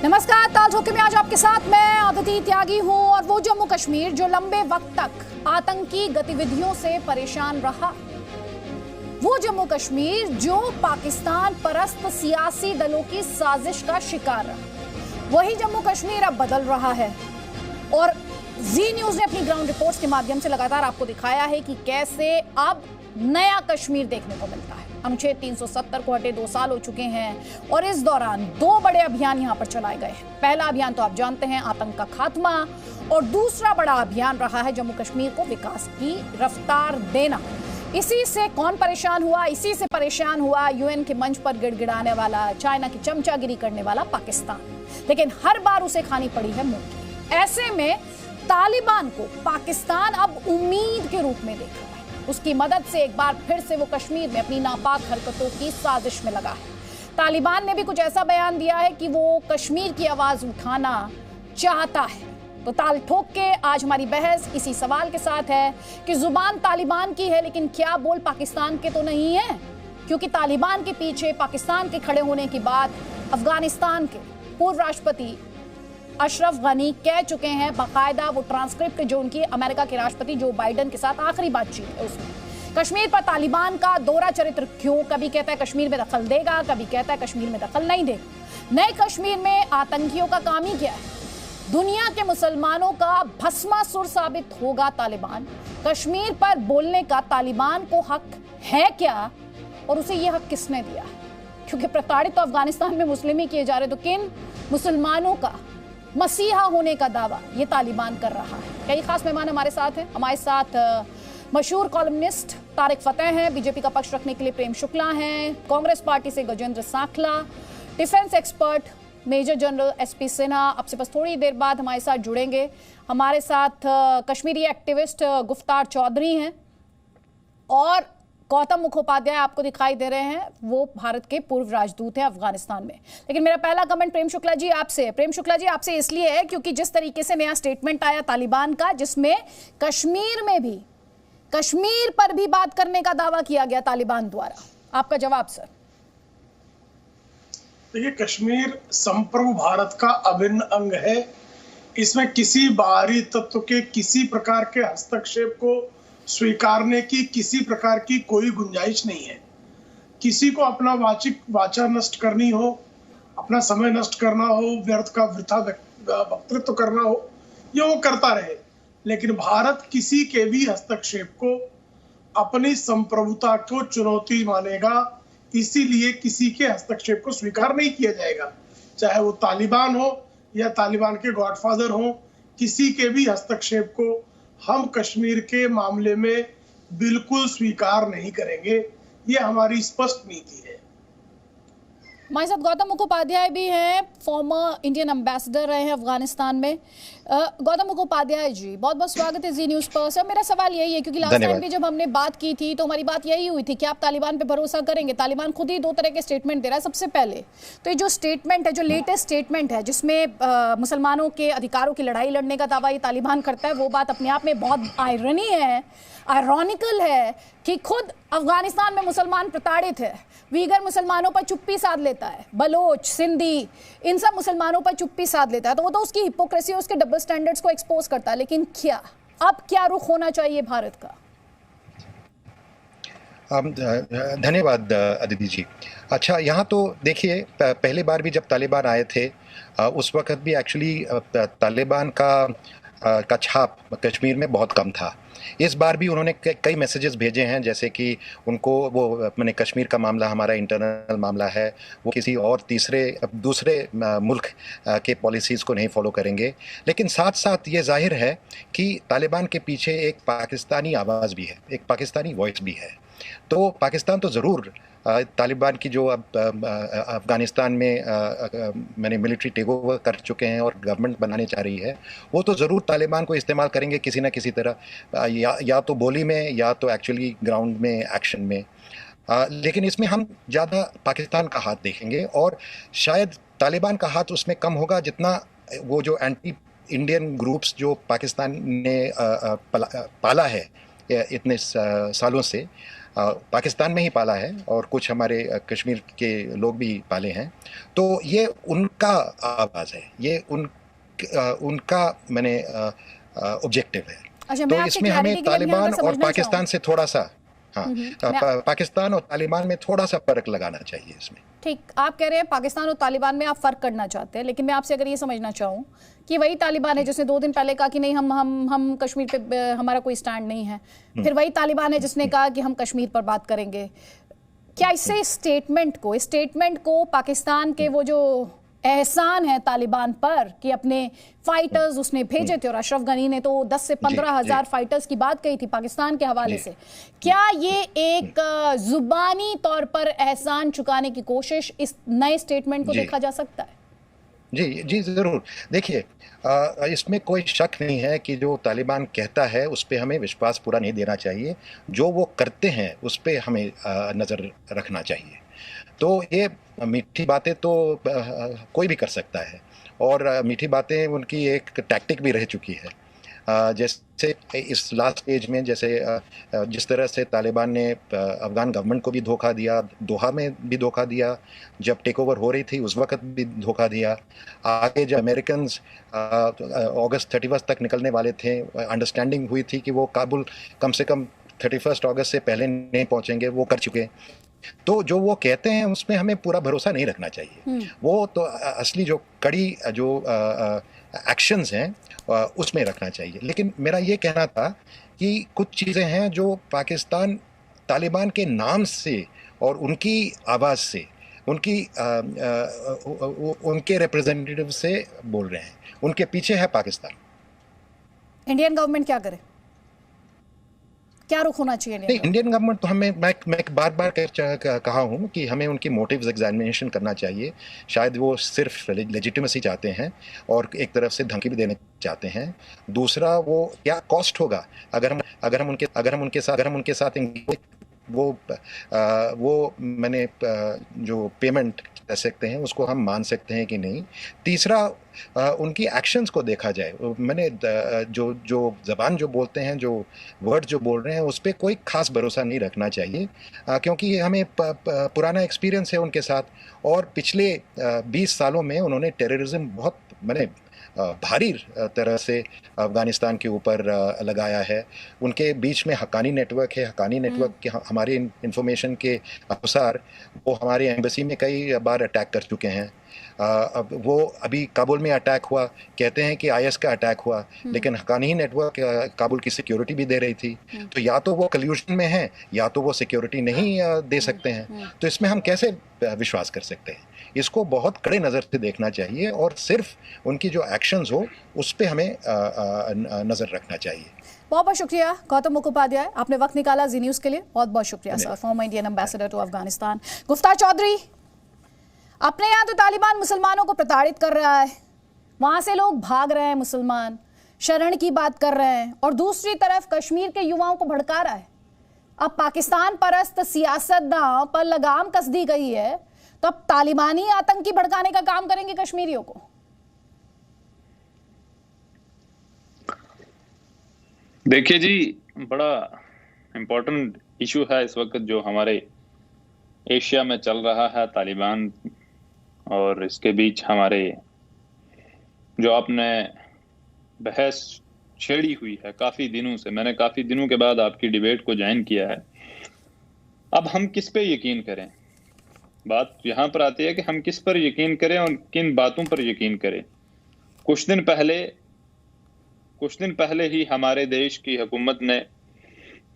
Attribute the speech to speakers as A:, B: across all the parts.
A: नमस्कार, ताल ठोके में आज आपके साथ मैं अदिति त्यागी हूं। और वो जम्मू कश्मीर जो लंबे वक्त तक आतंकी गतिविधियों से परेशान रहा, वो जम्मू कश्मीर जो पाकिस्तान परस्त सियासी दलों की साजिश का शिकार रहा, वही जम्मू कश्मीर अब बदल रहा है। और जी न्यूज ने अपनी ग्राउंड रिपोर्ट्स के माध्यम से लगातार आपको दिखाया है कि कैसे अब नया कश्मीर देखने को मिलता है। अनुच्छेद 370 को हटे 2 साल हो चुके हैं और इस दौरान 2 बड़े अभियान यहां पर चलाए गए हैं। पहला अभियान तो आप जानते हैं, आतंक का खात्मा, और दूसरा बड़ा अभियान रहा है जम्मू कश्मीर को विकास की रफ्तार देना। इसी से कौन परेशान हुआ? इसी से परेशान हुआ यूएन के मंच पर गिड़गिड़ाने वाला, चाइना की चमचागिरी करने वाला पाकिस्तान। लेकिन हर बार उसे खानी पड़ी है मुंह। ऐसे में तालिबान को पाकिस्तान अब उम्मीद के रूप में देख रहा है। उसकी मदद से एक बार फिर से वो कश्मीर में अपनी नापाक हरकतों की साजिश में लगा है। तालिबान ने भी कुछ ऐसा बयान दिया है कि वो कश्मीर की आवाज उठाना चाहता है। तो ताल ठोक के आज हमारी बहस इसी सवाल के साथ है कि जुबान तालिबान की है लेकिन क्या बोल पाकिस्तान के तो नहीं है? क्योंकि तालिबान के पीछे पाकिस्तान के खड़े होने की बात अफगानिस्तान के पूर्व राष्ट्रपति अशरफ गनी कह चुके हैं। बाकायदा वो ट्रांसक्रिप्ट जो उनकी अमेरिका के राष्ट्रपति जो बाइडेन के साथ आखिरी बातचीत है उसमें कश्मीर पर तालिबान का दोहरा चरित्र क्यों? कभी कहता है कश्मीर में दखल देगा, कभी कहता है कश्मीर में दखल नहीं देगा। नए कश्मीर में आतंकियों का काम ही क्या है? दुनिया के मुसलमानों का भस्मासुर साबित होगा तालिबान। कश्मीर पर बोलने का तालिबान को हक है क्या, और उसे यह हक किसने दिया है? क्योंकि प्रताड़ित तो अफगानिस्तान में मुस्लिम ही किए जा रहे, तो किन मुसलमानों का मसीहा होने का दावा ये तालिबान कर रहा है? कई खास मेहमान हमारे साथ हैं। हमारे साथ मशहूर कॉलमनिस्ट तारिक फतेह हैं, बीजेपी का पक्ष रखने के लिए प्रेम शुक्ला हैं, कांग्रेस पार्टी से Gajendra Sankhla, defence expert major general SP Sinha आपसे बस थोड़ी देर बाद हमारे साथ जुड़ेंगे। हमारे साथ कश्मीरी एक्टिविस्ट गुफ्तार चौधरी हैं और गौतम मुखोपाध्याय आपको दिखाई दे रहे हैं, वो भारत के पूर्व राजदूत हैं अफगानिस्तान में। लेकिन मेरा पहला कमेंट प्रेम शुक्ला जी आपसे इसलिए है क्योंकि जिस तरीके से नया स्टेटमेंट आया तालिबान का, जिसमें कश्मीर में भी कश्मीर पर भी बात करने का दावा किया गया तालिबान द्वारा, आपका जवाब सर?
B: देखिए, कश्मीर संप्रभु भारत का अभिन्न अंग है। इसमें किसी बाहरी तत्व के किसी प्रकार के हस्तक्षेप को स्वीकारने की किसी प्रकार की कोई गुंजाइश नहीं है। किसी को अपना वाचा नष्ट करनी हो, अपना समय नष्ट करना हो, व्यर्थ का वृथा वक्तृत्व करना हो, ये वो करता रहे। लेकिन भारत किसी के भी हस्तक्षेप को अपनी संप्रभुता को चुनौती मानेगा, इसीलिए किसी के हस्तक्षेप को स्वीकार नहीं किया जाएगा। चाहे वो तालिबान हो या तालिबान के गॉडफादर हो, किसी के भी हस्तक्षेप को हम कश्मीर के मामले में बिल्कुल स्वीकार नहीं करेंगे। ये हमारी स्पष्ट नीति है।
A: हमारे साथ गौतम मुखोपाध्याय भी हैं, फॉर्मर इंडियन एम्बेसडर रहे हैं अफगानिस्तान में। गौतम मुखोपाध्याय जी, बहुत बहुत स्वागत है जी न्यूज़ पर। सर, मेरा सवाल यही है क्योंकि लास्ट टाइम भी जब हमने बात की थी तो हमारी बात यही हुई थी कि आप तालिबान पे भरोसा करेंगे। तालिबान खुद ही 2 तरह के स्टेटमेंट दे रहा है। सबसे पहले तो ये जो स्टेटमेंट है, जो लेटेस्ट स्टेटमेंट है, जिसमें मुसलमानों के अधिकारों की लड़ाई लड़ने का दावा ये तालिबान करता है, वो बात अपने आप में बहुत आयरनी है, आयरॉनिकल है कि खुद अफगानिस्तान में मुसलमान प्रताड़ित है, वीगर मुसलमानों पर चुप्पी साध लेता है, बलोच, सिंधी, इन सब मुसलमानों पर चुप्पी साध लेता है। तो वो तो उसकी हिपोक्रेसी और उसके डबल स्टैंडर्ड्स को एक्सपोज करता है। लेकिन अब क्या रुख होना चाहिए भारत का?
C: धन्यवाद अदिति जी। अच्छा, यहाँ तो देखिए, पहली बार भी जब तालिबान आए थे उस वक्त भी एक्चुअली तालिबान का छाप कश्मीर में बहुत कम था। इस बार भी उन्होंने कई मैसेजेस भेजे हैं, जैसे कि उनको वो मैंने कश्मीर का मामला हमारा इंटरनल मामला है, वो किसी और दूसरे मुल्क के पॉलिसीज़ को नहीं फॉलो करेंगे। लेकिन साथ साथ ये जाहिर है कि तालिबान के पीछे एक पाकिस्तानी आवाज़ भी है, एक पाकिस्तानी वॉइस भी है। तो पाकिस्तान तो ज़रूर तालिबान की जो अब अफ़गानिस्तान में मैंने मिलिट्री टेक ओवर कर चुके हैं और गवर्नमेंट बनाने चाह रही है, वो तो ज़रूर तालिबान को इस्तेमाल करेंगे किसी ना किसी तरह, या तो बोली में या तो एक्चुअली ग्राउंड में एक्शन में। लेकिन इसमें हम ज़्यादा पाकिस्तान का हाथ देखेंगे और शायद तालिबान का हाथ उसमें कम होगा जितना वो जो एंटी इंडियन ग्रुप्स जो पाकिस्तान ने पाला है इतने सालों से, पाकिस्तान में ही पाला है और कुछ हमारे कश्मीर के लोग भी पाले हैं। तो ये उनका आवाज़ है, ये उनका मैंने ऑब्जेक्टिव है।
A: अच्छा,
C: तो इसमें हमें तालिबान और पाकिस्तान से थोड़ा सा पाकिस्तान और तालिबान में थोड़ा सा फर्क लगाना चाहिए इसमें।
A: ठीक, आप कह रहे हैं पाकिस्तान और तालिबान में आप फर्क करना चाहते हैं, लेकिन मैं आपसे अगर ये समझना चाहूँ कि वही तालिबान है जिसने 2 दिन पहले कहा कि नहीं हम कश्मीर पे हमारा कोई स्टैंड नहीं है, फिर वही तालिबान है जिसने कहा कि हम कश्मीर पर बात करेंगे। क्या इससे स्टेटमेंट को पाकिस्तान के वो जो एहसान है तालिबान पर कि अपने फाइटर्स उसने भेजे थे, और अशरफ गनी ने तो 10 से 15 हज़ार फाइटर्स की बात कही थी पाकिस्तान के हवाले से, क्या ये एक जुबानी तौर पर एहसान चुकाने की कोशिश इस नए स्टेटमेंट को देखा जा सकता है?
C: जी जरूर। देखिए, इसमें कोई शक नहीं है कि जो तालिबान कहता है उस पर हमें विश्वास पूरा नहीं देना चाहिए, जो वो करते हैं उस पर हमें नज़र रखना चाहिए। तो ये मीठी बातें तो कोई भी कर सकता है, और मीठी बातें उनकी एक टैक्टिक भी रह चुकी है। जैसे इस लास्ट स्टेज में, जैसे जिस तरह से तालिबान ने अफगान गवर्नमेंट को भी धोखा दिया, दोहा में भी धोखा दिया, जब टेक ओवर हो रही थी उस वक्त भी धोखा दिया, आगे जब अमेरिकन अगस्त 31 तक निकलने वाले थे, अंडरस्टैंडिंग हुई थी कि वो काबुल कम से कम 31 अगस्त से पहले नहीं पहुंचेंगे, वो कर चुके। तो जो वो कहते हैं उसमें हमें पूरा भरोसा नहीं रखना चाहिए। वो तो असली जो कड़ी जो एक्शंस हैं उसमें रखना चाहिए। लेकिन मेरा ये कहना था कि कुछ चीज़ें हैं जो पाकिस्तान तालिबान के नाम से और उनकी आवाज़ से, उनके रिप्रेजेंटेटिव से बोल रहे हैं, उनके पीछे है पाकिस्तान।
A: इंडियन गवर्नमेंट क्या करे, क्या रुख होना चाहिए?
C: नहीं, इंडियन गवर्नमेंट तो मैं बार कहा हूँ कि हमें उनकी मोटिव्स एग्जामिनेशन करना चाहिए। शायद वो सिर्फ लेजिटिमेसी चाहते हैं और एक तरफ से धमकी भी देना चाहते हैं। दूसरा, वो क्या कॉस्ट होगा अगर हम उनके साथ वो मैंने जो पेमेंट कह सकते हैं उसको हम मान सकते हैं कि नहीं। तीसरा, उनकी एक्शंस को देखा जाए। मैंने जो ज़बान जो बोलते हैं, जो वर्ड जो बोल रहे हैं, उस पर कोई ख़ास भरोसा नहीं रखना चाहिए, क्योंकि हमें पुराना एक्सपीरियंस है उनके साथ, और पिछले 20 सालों में उन्होंने टेररिज्म बहुत भारी तरह से अफ़गानिस्तान के ऊपर लगाया है। उनके बीच में हक्कानी नेटवर्क है। हक्कानी नेटवर्क के हमारी इंफॉर्मेशन के अनुसार वो हमारे एम्बेसी में कई बार अटैक कर चुके हैं। अब वो अभी काबुल में अटैक हुआ, कहते हैं कि IS का अटैक हुआ, लेकिन हक्कानी नेटवर्क काबुल की सिक्योरिटी भी दे रही थी। तो या तो वो कल्यूजन में हैं या तो वो सिक्योरिटी नहीं दे सकते हैं। तो इसमें हम कैसे विश्वास कर सकते हैं? इसको बहुत कड़े नज़र से देखना चाहिए और सिर्फ उनकी जो एक्शंस हो उस पर हमें नज़र रखना चाहिए।
A: बहुत बहुत शुक्रिया गौतम मुखोपाध्याय, आपने वक्त निकाला जी न्यूज़ के लिए। बहुत बहुत शुक्रिया sir, former Indian ambassador to Afghanistan. Guftar Chaudhary, अपने यहाँ तो तालिबान मुसलमानों को प्रताड़ित कर रहा है, वहाँ से लोग भाग रहे हैं, मुसलमान शरण की बात कर रहे हैं, और दूसरी तरफ कश्मीर के युवाओं को भड़का रहा है। अब पाकिस्तान परस्त सियासतदान पर लगाम कस दी गई है, तो अब तालिबानी आतंकी भड़काने का काम करेंगे कश्मीरियों को।
D: देखिए जी, बड़ा इम्पोर्टेंट इशू है इस वक्त जो हमारे एशिया में चल रहा है, तालिबान और इसके बीच हमारे जो आपने बहस छेड़ी हुई है काफी दिनों से। मैंने काफी दिनों के बाद आपकी डिबेट को ज्वाइन किया है। अब हम किस पे यकीन करें? बात यहाँ पर आती है कि हम किस पर यकीन करें और किन बातों पर यकीन करें। कुछ दिन पहले ही हमारे देश की हुकूमत ने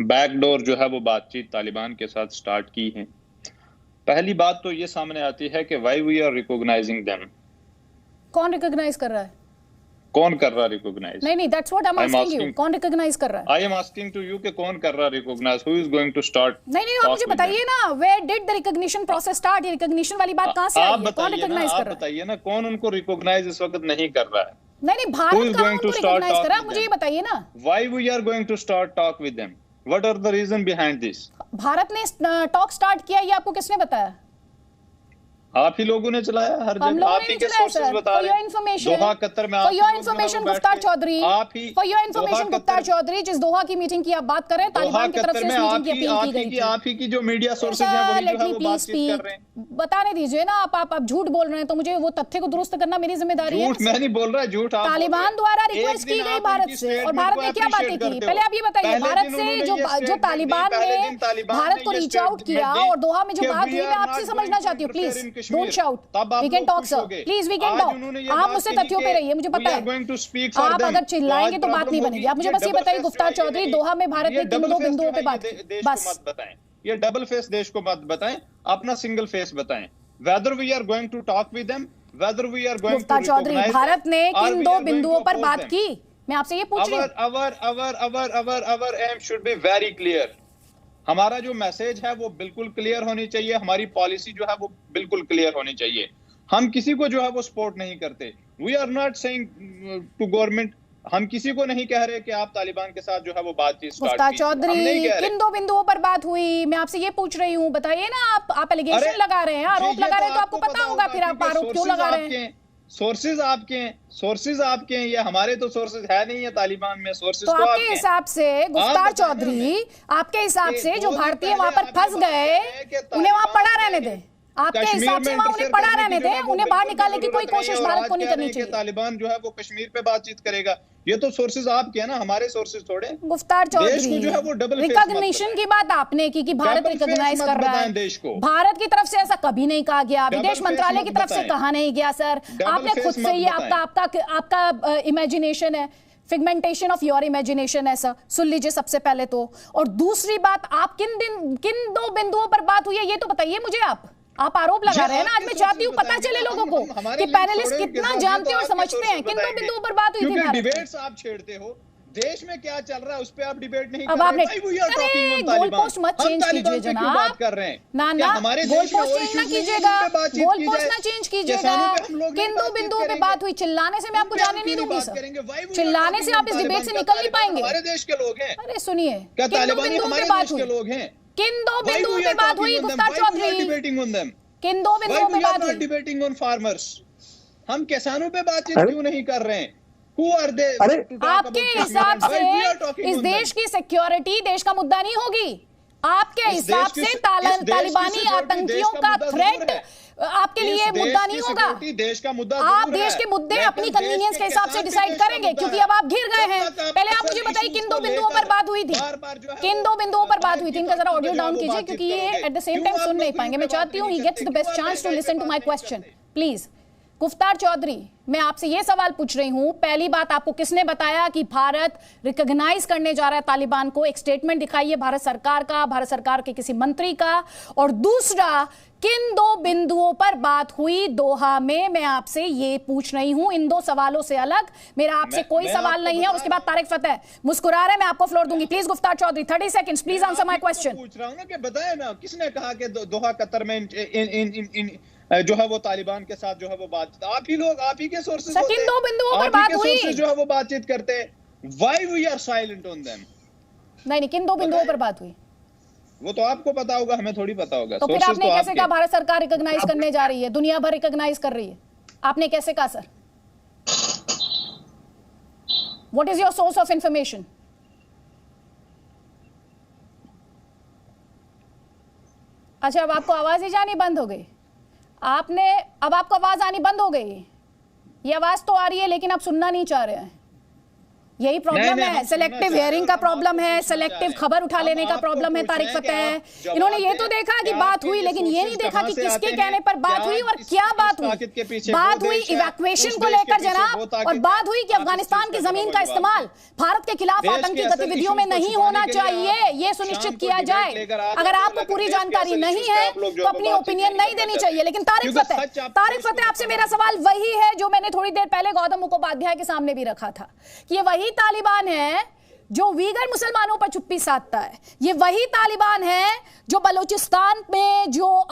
D: बैकडोर जो है वो बातचीत तालिबान के साथ स्टार्ट की है। पहली बात तो ये सामने आती है कि why we are recognising them.
A: कौन रिकॉग्नाइज कर रहा है?
D: कौन कर रहा रिकॉग्नाइज?
A: नहीं, that's what I am asking you. कौन रिकॉग्नाइज कर रहा है?
D: I am asking to you कि कौन कर रहा recognise? Who is going to start?
A: नहीं, आप मुझे बताइए ना, where did the recognition process start? ये रिकॉग्निशन वाली बात कहां से आई है? कौन रिकॉग्नाइज कर रहा है?
D: आप बताइए ना, कौन उनको रिकॉग्नाइज इस वक्त नहीं कर रहा है?
A: नहीं, भारत कहां उनको रिकॉग्नाइज कर रहा है, मुझे ये बताइए ना।
D: Why we are going to start talk with them? What are the reason behind this?
A: Bharat ने टॉक स्टार्ट किया, ये आपको किसने बताया?
D: आप ही लोगों ने चलाया हर जगह, आप ही के सोर्सेज बता रहे हैं। दोहा कतर में
A: फॉर योर इन्फॉर्मेशन गुफ्तार चौधरी,
D: आप ही
A: फॉर योर इन्फॉर्मेशन गुफ्तार चौधरी, जिस दोहा की मीटिंग की आप बात कर रहे हैं, तालिबान की तरफ से इस मीटिंग की अपील की गई थी।
D: आप ही की जो मीडिया सोर्सेज हैं वही जो है वो बातचीत कर रहे हैं।
A: बताने दीजिए ना, आप झूठ बोल रहे हैं तो मुझे वो तथ्य को दुरुस्त करना मेरी जिम्मेदारी है।
D: झूठ मैं नहीं बोल रहा, झूठ
A: तालिबान द्वारा रिक्वेस्ट की गई भारत से, और भारत ने क्या बातें की, पहले आप ये बताइए। भारत से जो तालिबान ने भारत को रीच आउट किया और दोहा में जो बात हुई, मैं आपसे समझना चाहती हूँ, please don't shout, we can talk sir, please we can talk. आप मुझसे तथ्यों पे रहिए, मुझे पता है आप अगर चिल्लाएंगे तो बात नहीं बनेगी। आप मुझे बस ये बताइए गुफ्तार चौधरी, दोहा में भारत ने किन दो बिंदुओं पे बात की, बस
D: बताएं। ये डबल फेस देश को मत बताएं, अपना सिंगल फेस बताएं। Whether we are going to talk with them, whether we are going to recognize them,
A: Bharat ने किन दो बिंदुओं पर बात की, मैं आपसे ये पूछ रही हूं।
D: our aim should be very clear। हमारा जो मैसेज है वो बिल्कुल क्लियर होनी चाहिए, हमारी पॉलिसी जो है वो बिल्कुल क्लियर होनी चाहिए। हम किसी को जो है वो सपोर्ट नहीं करते। We are not saying to government, हम किसी को नहीं कह रहे कि आप तालिबान के साथ जो है वो बातचीत स्टार्ट कीजिए।
A: चौधरी, किन दो बिंदुओं पर बात हुई, मैं आपसे ये पूछ रही हूँ, बताइए ना। आप एलिगेशन लगा रहे हैं, आरोप लगा रहे हैं, तो आपको पता होगा फिर आप आरोप क्यों लगा रहे हैं।
D: सोर्सेज आपके हैं, ये हमारे तो सोर्सेज है नहीं है तालिबान में। सोर्सेज
A: तो आपके हिसाब से गुफ्तार चौधरी, आपके हिसाब से जो भारतीय वहां पर फंस गए उन्हें वहां पड़ा रहने दें, आपके हिसाब से वहां उन्हें पड़ा रहने दें, उन्हें बाहर निकालने की कोई कोशिश भारत को नहीं करनी चाहिए।
D: तालिबान जो है वो कश्मीर पे बातचीत करेगा, ये तो सोर्सेज आपके हैं ना, हमारे सोर्सेज थोड़े।
A: गुफ्तार चौधरी, रिकॉग्निशन की बात आपने की कि भारत रिकॉग्नाइज कर रहा है देश को, भारत की तरफ से ऐसा कभी नहीं कहा गया, विदेश मंत्रालय की तरफ से कहा नहीं गया सर, आपने खुद से ही आपका इमेजिनेशन है, फिगमेंटेशन ऑफ योर इमेजिनेशन है सर, सुन लीजिए सबसे पहले तो। और दूसरी बात, आप किन दो बिंदुओं पर बात हुई है ये तो बताइए मुझे। आप आरोप लगा रहे हैं ना, आज मैं चाहती हूँ पता चले लोगों को कि पैनलिस्ट कितना जानते और समझते हैं। किन दो बिंदुओं पर बात हुई थी?
D: डिबेट्स आप छेड़ते हो, देश में क्या चल रहा है उस पे आप डिबेट नहीं
A: अब आपने गोल पोस्ट मत चेंज कीजिए जनाब,
D: बात कर रहे हैं
A: ना गोल पोस्ट चेंज ना कीजिएगा, गोल पोस्ट ना चेंज कीजिएगा। किन दो बिंदुओं पे बात हुई, चिल्लाने से मैं आपको जाने नहीं दूंगी सर, चिल्लाने से आप इस डिबेट से निकल नहीं पाएंगे।
D: हमारे देश के लोग हैं,
A: अरे सुनिए,
D: क्या तालिबानी हमारे देश के लोग हैं?
A: किन दो बिंदुओं पे बात हुई गुफ्तार चौधरी, किन दो बिंदुओं पे बात हुई?
D: डिबेटिंग ऑन फार्मर्स, हम किसानों पे बातचीत क्यों नहीं कर रहे हैं? Who are they?
A: आपके हिसाब से इस देश की सिक्योरिटी देश का मुद्दा नहीं होगी, आपके हिसाब से तालिबानी आतंकियों का थ्रेट आपके लिए मुद्दा नहीं होगा।
D: देश का मुद्दा,
A: आप देश के मुद्दे अपनी कन्वीनियंस के हिसाब से डिसाइड करेंगे, क्योंकि अब आप घिर गए हैं। पहले आप मुझे बताइए किन दो बिंदुओं पर बात हुई थी, किन दो बिंदुओं पर बात हुई थी। इनका जरा ऑडियो डाउन कीजिए, क्योंकि ये एट द सेम टाइम सुन नहीं पाएंगे। मैं चाहती हूँ he gets the best chance to listen to my question, please. Guftar Chaudhary, मैं आपसे ये सवाल पूछ रही हूं, पहली बात, आपको किसने बताया कि भारत रिकॉग्नाइज करने जा रहा है तालिबान को? एक स्टेटमेंट दिखाइए भारत सरकार का, भारत सरकार के किसी मंत्री का। और दूसरा, किन दो बिंदुओं पर बात हुई दोहा में? मैं आपसे ये पूछ रही हूं, इन दो सवालों से अलग मेरा आपसे कोई सवाल नहीं है। उसके बाद तारिक फतेह मुस्कुरा रहे, मैं आपको फ्लोर दूंगी। Please Guftar Chaudhary, 30 seconds, please answer my question.
D: पूछ रहा हूं ना कि बताएं ना, किसने कहा कि दोहा कतर में जो है वो तालिबान के साथ जो है वो बातचीत? आप ही लोग, आप ही के सोर्सेज होते हैं,
A: किन दो बिंदुओं पर बात हुई
D: जो है वो बातचीत करते हैं। Why we are silent on them?
A: नहीं, किन दो बिंदुओं पर बात हुई
D: वो तो आपको पता होगा, हमें थोड़ी पता होगा।
A: तो फिर आपने कैसे कहा भारत सरकार रिकॉग्नाइज करने जा रही है, दुनिया भर रिकॉग्नाइज कर रही है? आपने कैसे कहा sir? What is your source of information? अच्छा, अब आपको आवाज ही जानी बंद हो गई। अब आपको आवाज आनी बंद हो गई। ये आवाज तो आ रही है लेकिन आप सुनना नहीं चाह रहे हैं, यही प्रॉब्लम है। सिलेक्टिव हियरिंग का प्रॉब्लम है, सिलेक्टिव खबर उठा लेने का प्रॉब्लम है। तारिक फतेह, इन्होंने ये तो देखा कि बात हुई, लेकिन ये नहीं देखा कि किसके कहने पर बात हुई और क्या बात हुई। बात हुई इवैक्यूएशन को लेकर जनाब, और बात हुई कि अफगानिस्तान की जमीन का इस्तेमाल भारत के खिलाफ आतंकी गतिविधियों में नहीं होना चाहिए, ये सुनिश्चित किया जाए। अगर आपको पूरी जानकारी नहीं है तो अपनी ओपिनियन नहीं देनी चाहिए। लेकिन तारिक फतेह, आपसे मेरा सवाल वही है जो मैंने थोड़ी देर पहले गौतम मुखोपाध्याय के सामने भी रखा था, कि ये वही तालिबान है जो वीगर मुसलमानों पर चुप्पी साधता है, ये वही तालिबान है जो बलूचिस्तान में जो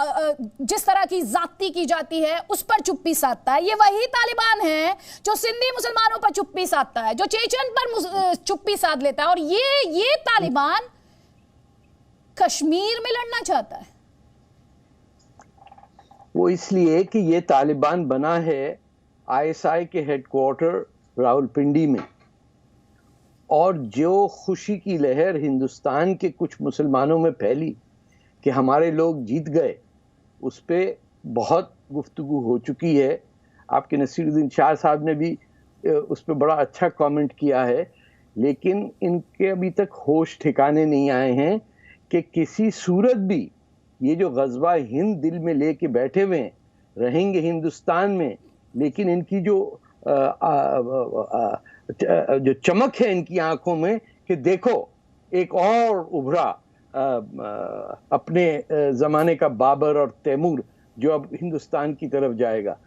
A: जिस तरह की जाति की जाती है उस पर चुप्पी साधता है, ये वही तालिबान है जो सिंधी मुसलमानों पर चुप्पी साधता है, जो चेचन पर चुप्पी साध लेता है। और ये तालिबान कश्मीर में लड़ना चाहता है।
E: वो इसलिए कि ये तालिबान बना है आईएसआई के हेडक्वार्टर रावलपिंडी में, और जो खुशी की लहर हिंदुस्तान के कुछ मुसलमानों में फैली कि हमारे लोग जीत गए, उस पर बहुत गुफ्तगू हो चुकी है। आपके नसीरुद्दीन शाह साहब ने भी उस पर बड़ा अच्छा कमेंट किया है, लेकिन इनके अभी तक होश ठिकाने नहीं आए हैं कि किसी सूरत भी ये जो गज़वा हिंद दिल में लेके बैठे हुए हैं, रहेंगे हिंदुस्तान में, लेकिन इनकी जो जो चमक है इनकी आंखों में कि देखो एक और उभरा अपने जमाने का बाबर और तैमूर जो अब हिंदुस्तान की तरफ जाएगा।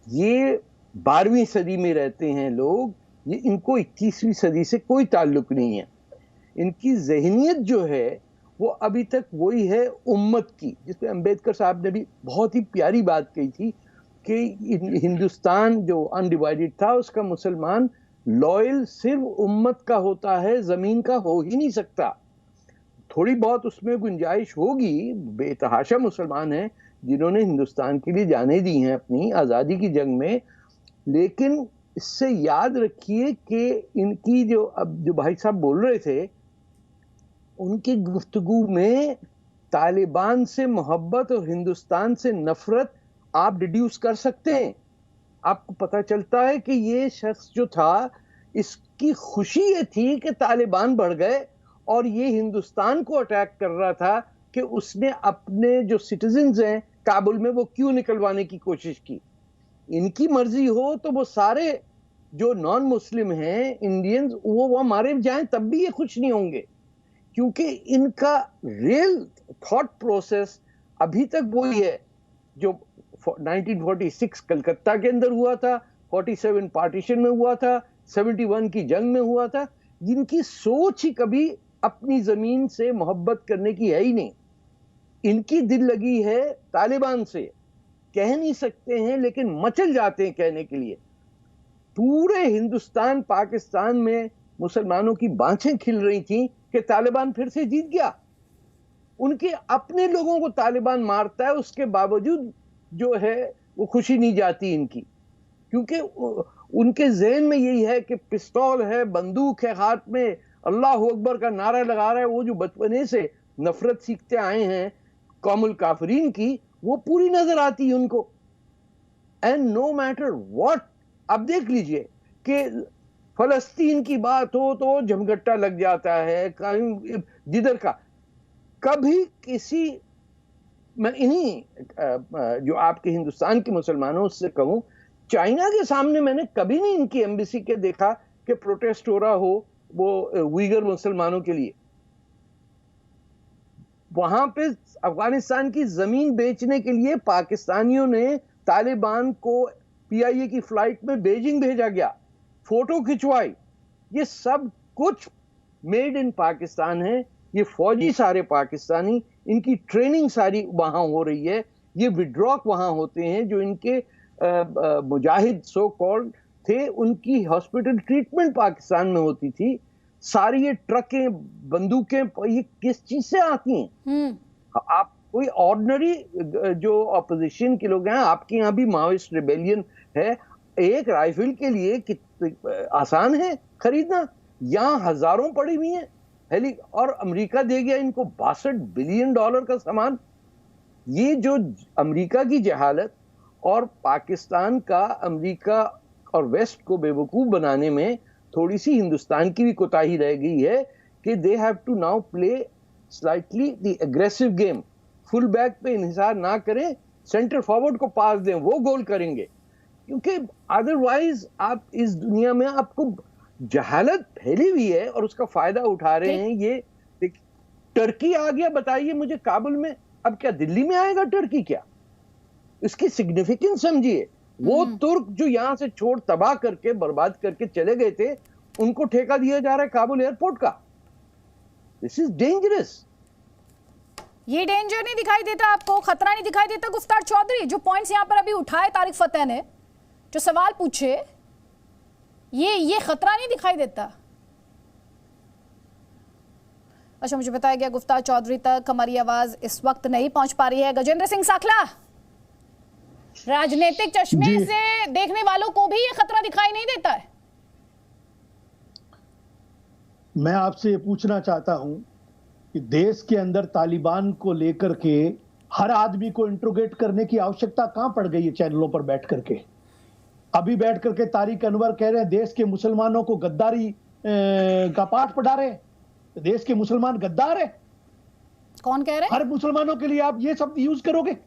E: ये 12वीं सदी में रहते हैं लोग, ये इनको 21वीं सदी से कोई ताल्लुक नहीं है। इनकी जहनियत जो है वो अभी तक वही है उम्मत की, जिसपे अंबेडकर साहब ने भी बहुत ही प्यारी बात कही थी कि हिंदुस्तान जो अनडिवाइडेड था उसका मुसलमान लॉयल सिर्फ उम्मत का होता है, जमीन का हो ही नहीं सकता। थोड़ी बहुत उसमें गुंजाइश होगी, बेतहाशा मुसलमान हैं जिन्होंने हिंदुस्तान के लिए जाने दी हैं अपनी आज़ादी की जंग में, लेकिन इससे याद रखिए कि इनकी जो अब जो भाई साहब बोल रहे थे उनकी गुफ्तगू में तालिबान से मोहब्बत और हिंदुस्तान से नफरत आप डिड्यूस कर सकते हैं। आपको पता चलता है कि ये शख्स जो था इसकी खुशी ये थी कि तालिबान बढ़ गए और ये हिंदुस्तान को अटैक कर रहा था कि उसने अपने जो सिटीजन्स हैं काबुल में वो क्यों निकलवाने की कोशिश की। इनकी मर्जी हो तो वो सारे जो नॉन मुस्लिम हैं इंडियंस वो मारे जाएं तब भी ये खुश नहीं होंगे, क्योंकि इनका रियल थॉट प्रोसेस अभी तक वही है जो 1946 कलकत्ता के अंदर हुआ था, 47 पार्टीशन में हुआ था, 71 की जंग में हुआ था। जिनकी सोच ही कभी अपनी जमीन से मोहब्बत करने की है ही नहीं। इनकी दिल लगी है तालिबान से, कह नहीं सकते हैं लेकिन मचल जाते हैं कहने के लिए। पूरे हिंदुस्तान पाकिस्तान में मुसलमानों की बाँछें खिल रही थी कि तालिबान फिर से जीत गया। उनके अपने लोगों को तालिबान मारता है, उसके बावजूद जो है वो खुशी नहीं जाती इनकी, क्योंकि उनके ज़हन में यही है कि पिस्तौल है, बंदूक है हाथ में, अल्लाह अकबर का नारा लगा रहा है। वो जो बचपने से नफरत सीखते आए हैं कौमुल काफरीन की, वो पूरी नजर आती है उनको। एंड नो मैटर व्हाट, अब देख लीजिए कि फलस्तीन की बात हो तो झमघट्टा लग जाता है, कहीं जिधर का। कभी किसी, मैं इन्हीं जो आपके हिंदुस्तान के मुसलमानों से कहूं, चाइना के सामने मैंने कभी नहीं इनकी एम्बेसी के देखा कि प्रोटेस्ट हो रहा हो वो उइगर मुसलमानों के लिए। वहां पे अफगानिस्तान की जमीन बेचने के लिए पाकिस्तानियों ने तालिबान को पीआईए की फ्लाइट में बीजिंग भेजा गया, फोटो खिंचवाई। ये सब कुछ मेड इन पाकिस्तान है। ये फौजी सारे पाकिस्तानी, इनकी ट्रेनिंग सारी वहां हो रही है। ये विड्रॉक वहां होते हैं जो इनके मुजाहिद सो कॉल्ड थे, उनकी हॉस्पिटल ट्रीटमेंट पाकिस्तान में होती थी। सारी ये ट्रकें, बंदूकें, ये किस चीज से आती हैं? आप कोई ऑर्डिनरी जो ऑपोजिशन के लोग हैं, आपके यहाँ भी माओइस्ट रिबेलियन है, एक राइफल के लिए कितने आसान है खरीदना? यहाँ हजारों पड़ी हुई हैं। और अमेरिका दे गया इनको $62 बिलियन का सामान। ये जो अमेरिका की जहालत और पाकिस्तान का अमेरिका और वेस्ट को बेवकूफ बनाने में थोड़ी सी हिंदुस्तान की भी कोताही रह गई है कि they have to now play slightly the aggressive game. Full back पे इन्हिसार ना करें, सेंटर फॉरवर्ड को पास दें, वो गोल करेंगे। क्योंकि अदरवाइज आप इस दुनिया में आपको जहालत फैली हुई है और उसका फायदा उठा रहे हैं। ये टर्की आ गया, बताइए मुझे काबुल में, अब क्या दिल्ली में आएगा टर्की? क्या इसकी सिग्निफिकेंस समझिए। वो तुर्क जो यहां से छोड़ तबाह करके बर्बाद करके चले गए थे, उनको ठेका दिया जा रहा है काबुल एयरपोर्ट का। This is dangerous.
A: ये डेंजर नहीं दिखाई देता आपको, खतरा नहीं दिखाई देता? गुफ्तार चौधरी, जो पॉइंट्स यहां पर अभी उठाए तारिक फतेह ने, जो सवाल पूछे, ये खतरा नहीं दिखाई देता? अच्छा, मुझे बताया गया गुफ्तार चौधरी तक हमारी आवाज इस वक्त नहीं पहुंच पा रही है। गजेंद्र सिंह साखला, राजनीतिक चश्मे
F: जी।
A: से देखने वालों को भी ये खतरा दिखाई नहीं देता है?
F: मैं आपसे ये पूछना चाहता हूं कि देश के अंदर तालिबान को लेकर के हर आदमी को इंट्रोगेट करने की आवश्यकता कहां पड़ गई है चैनलों पर बैठ करके? अभी बैठ करके तारिक अनवर कह रहे हैं देश के मुसलमानों को गद्दारी का पाठ पढ़ा रहे हैं। देश के मुसलमान गद्दार है?
A: कौन कह रहे हैं?
F: हर मुसलमानों के लिए आप ये शब्द यूज करोगे?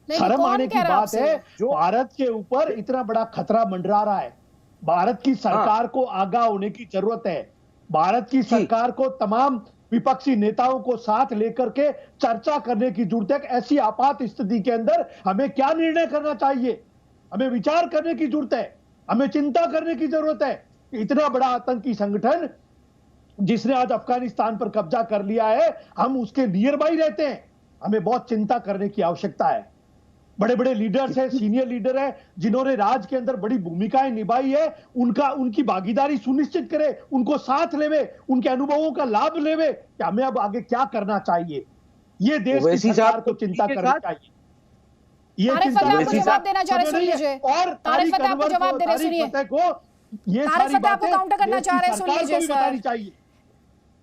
A: नहीं,
F: शर्म
A: कौन
F: आने
A: कह
F: की
A: रहा है
F: बात
A: आपसे?
F: है। जो भारत के ऊपर इतना बड़ा खतरा मंडरा रहा है, भारत की सरकार को आगाह होने की जरूरत है। भारत की सरकार को तमाम विपक्षी नेताओं को साथ लेकर के चर्चा करने की जरूरत है। ऐसी आपात स्थिति के अंदर हमें क्या निर्णय करना चाहिए, हमें विचार करने की जरूरत है, हमें चिंता करने की जरूरत है। इतना बड़ा आतंकी संगठन जिसने आज अफगानिस्तान पर कब्जा कर लिया है, हम उसके नियर बाई रहते हैं। हमें बहुत चिंता करने की आवश्यकता है। बड़े बड़े लीडर्स हैं, सीनियर लीडर हैं, जिन्होंने राज के अंदर बड़ी भूमिकाएं निभाई है, उनकी भागीदारी सुनिश्चित करे, उनको साथ लेवे, उनके अनुभवों का लाभ लेवे कि हमें अब आगे क्या करना चाहिए। ये देश की सरकार को चिंता करनी चाहिए। ये
A: तारिक
F: चिंता
A: फतेह आपको
F: करनी
A: जवाब देना चाह रहे हैं, सुन
F: नहीं है।
A: लीजिए।
F: और
A: तारिक फतेह आपको जवाब दे रहे हैं,
F: तारिक
A: सुनिए।
F: फतेह को ये
A: तारिक
F: सारी
A: फतेह आपको
F: बातें
A: काउंटर करना
F: देश
A: चाह
F: की
A: रहे हैं, सुन
F: सरकार
A: लीजिए
F: को भी
A: सर।
F: बतानी चाहिए,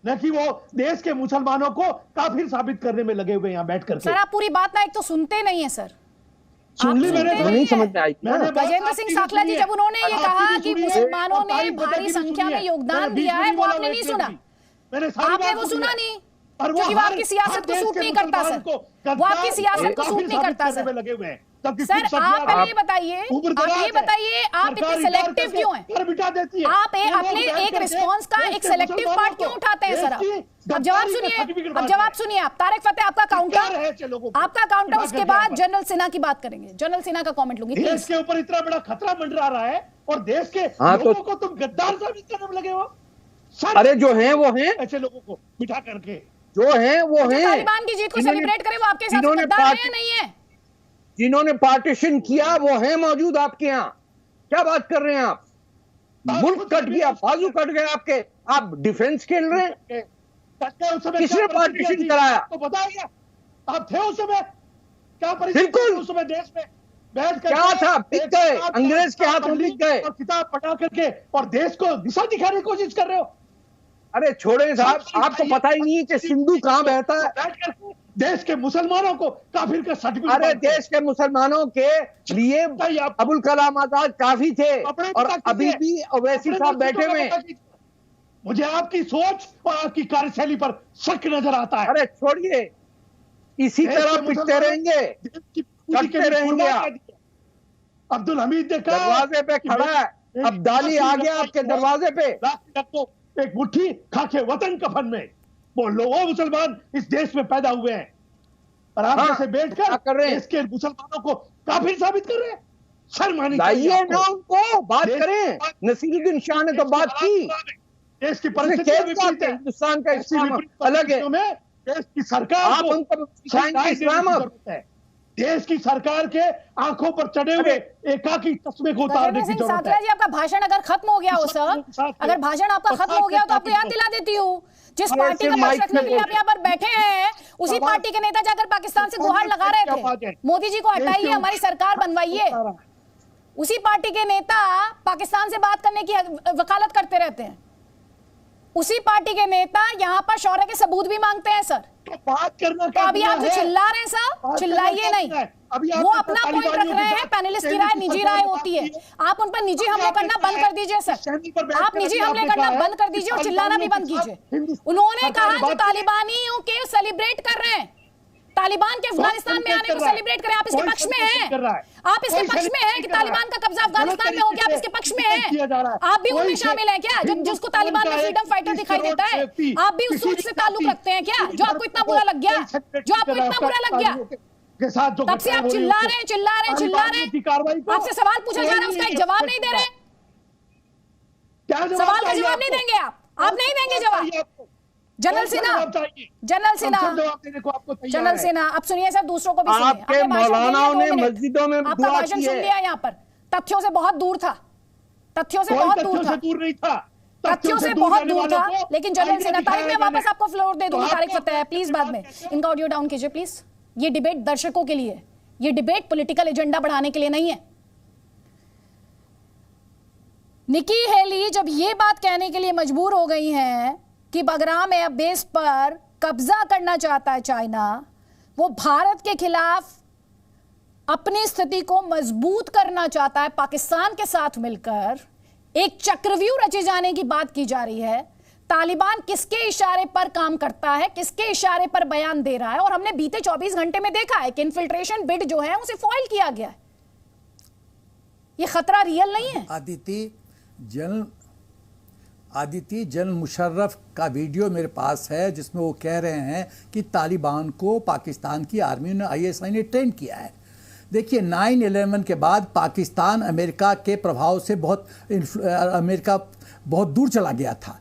F: न कि वो देश के मुसलमानों को काफिर साबित करने में लगे हुए यहाँ बैठ करके।
A: सर आप पूरी बात ना एक तो सुनते नहीं है सर।
F: सुन ली
A: आप
F: मैंने,
A: सुनते
E: नहीं
A: नहीं
E: समझ
A: हैं।
E: में आई ना।
F: मैंने बात
A: गजेंद्र
F: आपकी
A: सिंह
F: भी
A: साकला जी
F: सुनी है,
A: जब उन्होंने ये
F: आपकी
A: कहा
F: भी
A: कि
F: सुनी है,
A: मुसलमानों
F: और
A: ने
F: तारिक फतेह
A: भारी
F: की भी
A: संख्या
F: सुनी
A: में
F: है।
A: योगदान
F: मैंने
A: दिया है,
F: 20
A: वो आपने
F: वाला
A: नहीं
F: एक
A: सुना।
F: भी। मैंने सारी
A: आपने
F: बात
A: वो
F: सुनी
A: सुना
F: है।
A: नहीं,
F: और वो
A: क्योंकि वो
F: हर-
A: आपकी सियासत
F: हर
A: को
F: देश
A: सूट
F: के
A: नहीं करता
F: मुसलमान
A: सर।
F: को
A: वो आपकी
F: गद्दार
A: सियासत
F: और
A: को सूट
F: काफिर
A: नहीं
F: साबित
A: करता
F: करने
A: सर।
F: में लगे हुए हैं। जबकि
A: सर
F: खुद
A: आप
F: सरकार
A: पहले ये बताइए,
F: उम्र
A: आप
F: दराज
A: ये
F: है।
A: बताइए, आप इतने
F: सरकार
A: सेलेक्टिव
F: इधर
A: क्यों हैं?
F: करके घर बिठा देती है।
A: आप
F: वो लोग
A: अपने
F: बैठ
A: एक
F: करके
A: रिस्पॉन्स का
F: देश
A: एक
F: के
A: सेलेक्टिव
F: मुसलमानों
A: पार्ट क्यों
F: को
A: उठाते हैं सर आप?
F: देश की
A: अब जवाब
F: गद्दारी का
A: सुनिए,
F: सर्टिफिकेट
A: अब
F: बांटते
A: जवाब
F: हैं।
A: सुनिए आप। तारिक फतेह आपका
F: क्या
A: काउंटर,
F: है ऐसे लोगों को?
A: आपका काउंटर,
F: दिमाग
A: उसके
F: करके
A: बाद
F: यहाँ पर।
A: जनरल सिन्हा की बात करेंगे। जनरल सिन्हा का कमेंट लूंगी
F: देश
A: प्लीज।
F: के ऊपर इतना बड़ा खतरा मंडरा रहा है और देश के
E: हाँ, तो-
F: लोगों को तुम गद्दार साबित करने में लगे हो। सर,
E: अरे जो हैं वो हैं,
F: ऐसे लोगों को बिठा करके
E: जो हैं वो
A: जो
E: हैं।
A: तालिबान की जीत को
E: जिन्होंने-
A: सेलिब्रेट करे वो आपके हिसाब से
E: जिन्होंने
A: गद्दार है या
E: पार्टी-
A: नहीं है?
E: जिन्होंने पार्टीशन किया वो हैं मौजूद आपके यहाँ। क्या बात कर रहे हैं आप? मुल्क कट गया, बाजू कट गए आपके, आप डिफेंस खेल रहे हैं।
F: उस समय
E: किसने
F: क्या परिस्थितियां
E: पार्टीशन
F: थी?
E: कराया?
F: तो बताइए, आप थे उस समय? क्या परिस्थिति
E: बिल्कुल।
F: थी उस समय देश में? बैठ कर
E: क्या था? बिक गए, अंग्रेज के हाथ में बिक गए।
F: और किताब पढ़ा करके और देश को दिशा दिखाने की कोशिश कर रहे हो।
E: अरे छोड़े साहब, आपको पता ही नहीं कि सिंधु कहाँ बहता है।
F: बैठ करके देश के मुसलमानों को काफिर का सर्टिफिकेट
E: अरे देश के मुसलमानों के लिए अबुल कलाम आजाद काफी थे, और अभी भी ओवैसी साहब बैठे हुए हैं।
F: मुझे आपकी सोच और आपकी कार्यशैली पर शक नजर आता है।
E: अरे छोड़िए, इसी तरह पिटते रहेंगे, कटते रहेंगे आप।
F: अब्दुल हमीद ने कहा
E: दरवाजे पे खड़ा है, अब्दाली आ गया आपके दरवाजे पे।
F: एक मुट्ठी खाके वतन कफन में वो लोग, वो मुसलमान इस देश में पैदा हुए हैं और आप
E: हाँ,
F: जैसे बैठकर
E: क्या कर रहे हैं?
F: देश के मुसलमानों को काफिर साबित कर रहे हैं। शर्म आनी चाहिए
E: लाइए
F: आपको।
E: ना उनको, बात
F: देश-
E: करें। नसीरुद्दीन शाह ने तो बात की।
F: देश की
E: उसने
F: परिस्थितियां
E: क्या बात
F: विपरीत
E: है,
F: है।
E: हिंदुस्तान का
F: ऐसी
E: इस्लाम
F: विपरीत
E: अलग है।
F: परिस्थितियों में देश की सरकार
E: आप
F: को
E: उनको
F: सही
E: सिखाएंगे
F: राय देने
E: इस्लाम
F: की
E: अब।
F: जरूरत है। देश की सरकार के आंखों पर चढ़े हुए एकाकी तस्मे को उतारने
A: गजेंद्र
F: की
A: सिंह
F: जरूरत
A: साकला
F: है।
A: जी, आपका भाषण अगर खत्म हो गया हो सर, अगर भाषण आपका खत्म हो गया हो तो आपको याद दिला देती हूँ, जिस पार्टी का पक्ष रखने के लिए आप यहाँ पर बैठे हैं, उसी पार्टी के नेता जाकर पाकिस्तान से गुहार लगा रहे थे, मोदी जी को हटाइए, हमारी सरकार बनवाइए। उसी पार्टी के नेता पाकिस्तान से बात करने की वकालत करते रहते हैं। उसी पार्टी के नेता यहाँ पर शौर्य के सबूत भी मांगते हैं सर।
F: तो बात करना
A: तो अभी आप जो चिल्ला रहे हैं सर,
F: बात
A: चिल्लाइए
F: करना
A: नहीं।
F: क्या है? अभी आप
A: वो अपना पॉइंट रख
F: तालिबानियों
A: रहे
F: के
A: हैं,
F: साथ
A: पैनलिस्ट की
F: केंद्र
A: राय
F: की
A: निजी
F: सरकार
A: राय
F: ने
A: होती है,
F: बात की
A: आप उन पर निजी हमले
F: आपने
A: करना
F: कहा
A: बंद
F: है,
A: कर दीजिए सर।
F: स्टैंडिंग पर बैठ
A: आप
F: कर
A: निजी
F: अभी
A: हमले
F: आपने
A: करना
F: कहा है
A: बंद कर दीजिए और
F: कि
A: चिल्लाना भी बंद
F: तालिबानियों के
A: कीजिए।
F: साथ हिंदुस्तान
A: उन्होंने
F: सरकार
A: कहा
F: ने
A: जो
F: बात की।
A: तालिबानियों के सेलिब्रेट कर रहे हैं, तालिबान के अफगानिस्तान में आने को सेलिब्रेट करें, आप इसके पक्ष में हैं? आप इसके पक्ष में हैं कि तालिबान का कब्जा अफगानिस्तान में हो गया, आप इसके पक्ष में हैं? आप भी उनमें शामिल हैं क्या, जिसको तालिबान में फ्रीडम फाइटर दिखाई देता है? आप भी उस सोच से ताल्लुक रखते हैं क्या, जो आपको इतना बुरा लग गया, जो आपको इतना बुरा लग गया?
F: के साथ जो
A: तब से आप चिल्ला रहे हैं, चिल्ला रहे हैं, चिल्ला रहे हैं। आपसे सवाल पूछा जा रहा है, उसका एक जवाब नहीं दे रहे। सवाल का जवाब नहीं देंगे आप नहीं देंगे जवाब। General Sinha, general Sinha, general Sinha, अब सुनिए सर, दूसरों को भी सुनिए।
E: आपके मौलानाओं ने मस्जिदों में
A: आपका
E: दुआ
A: भाषण
E: की
A: सुन
E: है।
A: लिया यहाँ पर, तथ्यों से बहुत दूर था, तथ्यों से बहुत दूर था,
F: दूर नहीं था,
A: तथ्यों से बहुत दूर था। लेकिन जनरल सिन्हा, तारिक मैं वापस आपको फ्लोर दे दूंगी, तारिक फतेह प्लीज बाद में इनका ऑडियो डाउन कीजिए प्लीज। ये डिबेट दर्शकों के लिए, ये डिबेट पॉलिटिकल एजेंडा बढ़ाने के लिए नहीं है। निकी हेली जब ये बात कहने के लिए मजबूर हो गई हैं कि बगराम एयरबेस पर कब्जा करना चाहता है चाइना, वो भारत के खिलाफ अपनी स्थिति को मजबूत करना चाहता है पाकिस्तान के साथ मिलकर, एक चक्रव्यूह रचे जाने की बात की जा रही है। तालिबान किसके इशारे पर काम करता है, किसके इशारे पर बयान दे रहा है, और हमने बीते 24 घंटे में देखा है कि इन्फिल्ट्रेशन बिड जो है उसे फॉइल किया गया है। ये खतरा रियल नहीं है।
G: आदिति जनरल मुशर्रफ का वीडियो मेरे पास है जिसमें वो कह रहे हैं कि तालिबान को पाकिस्तान की आर्मी ने, ISI ने ट्रेन किया है। देखिए 9/11 के बाद पाकिस्तान अमेरिका के प्रभाव से अमेरिका बहुत दूर चला गया था।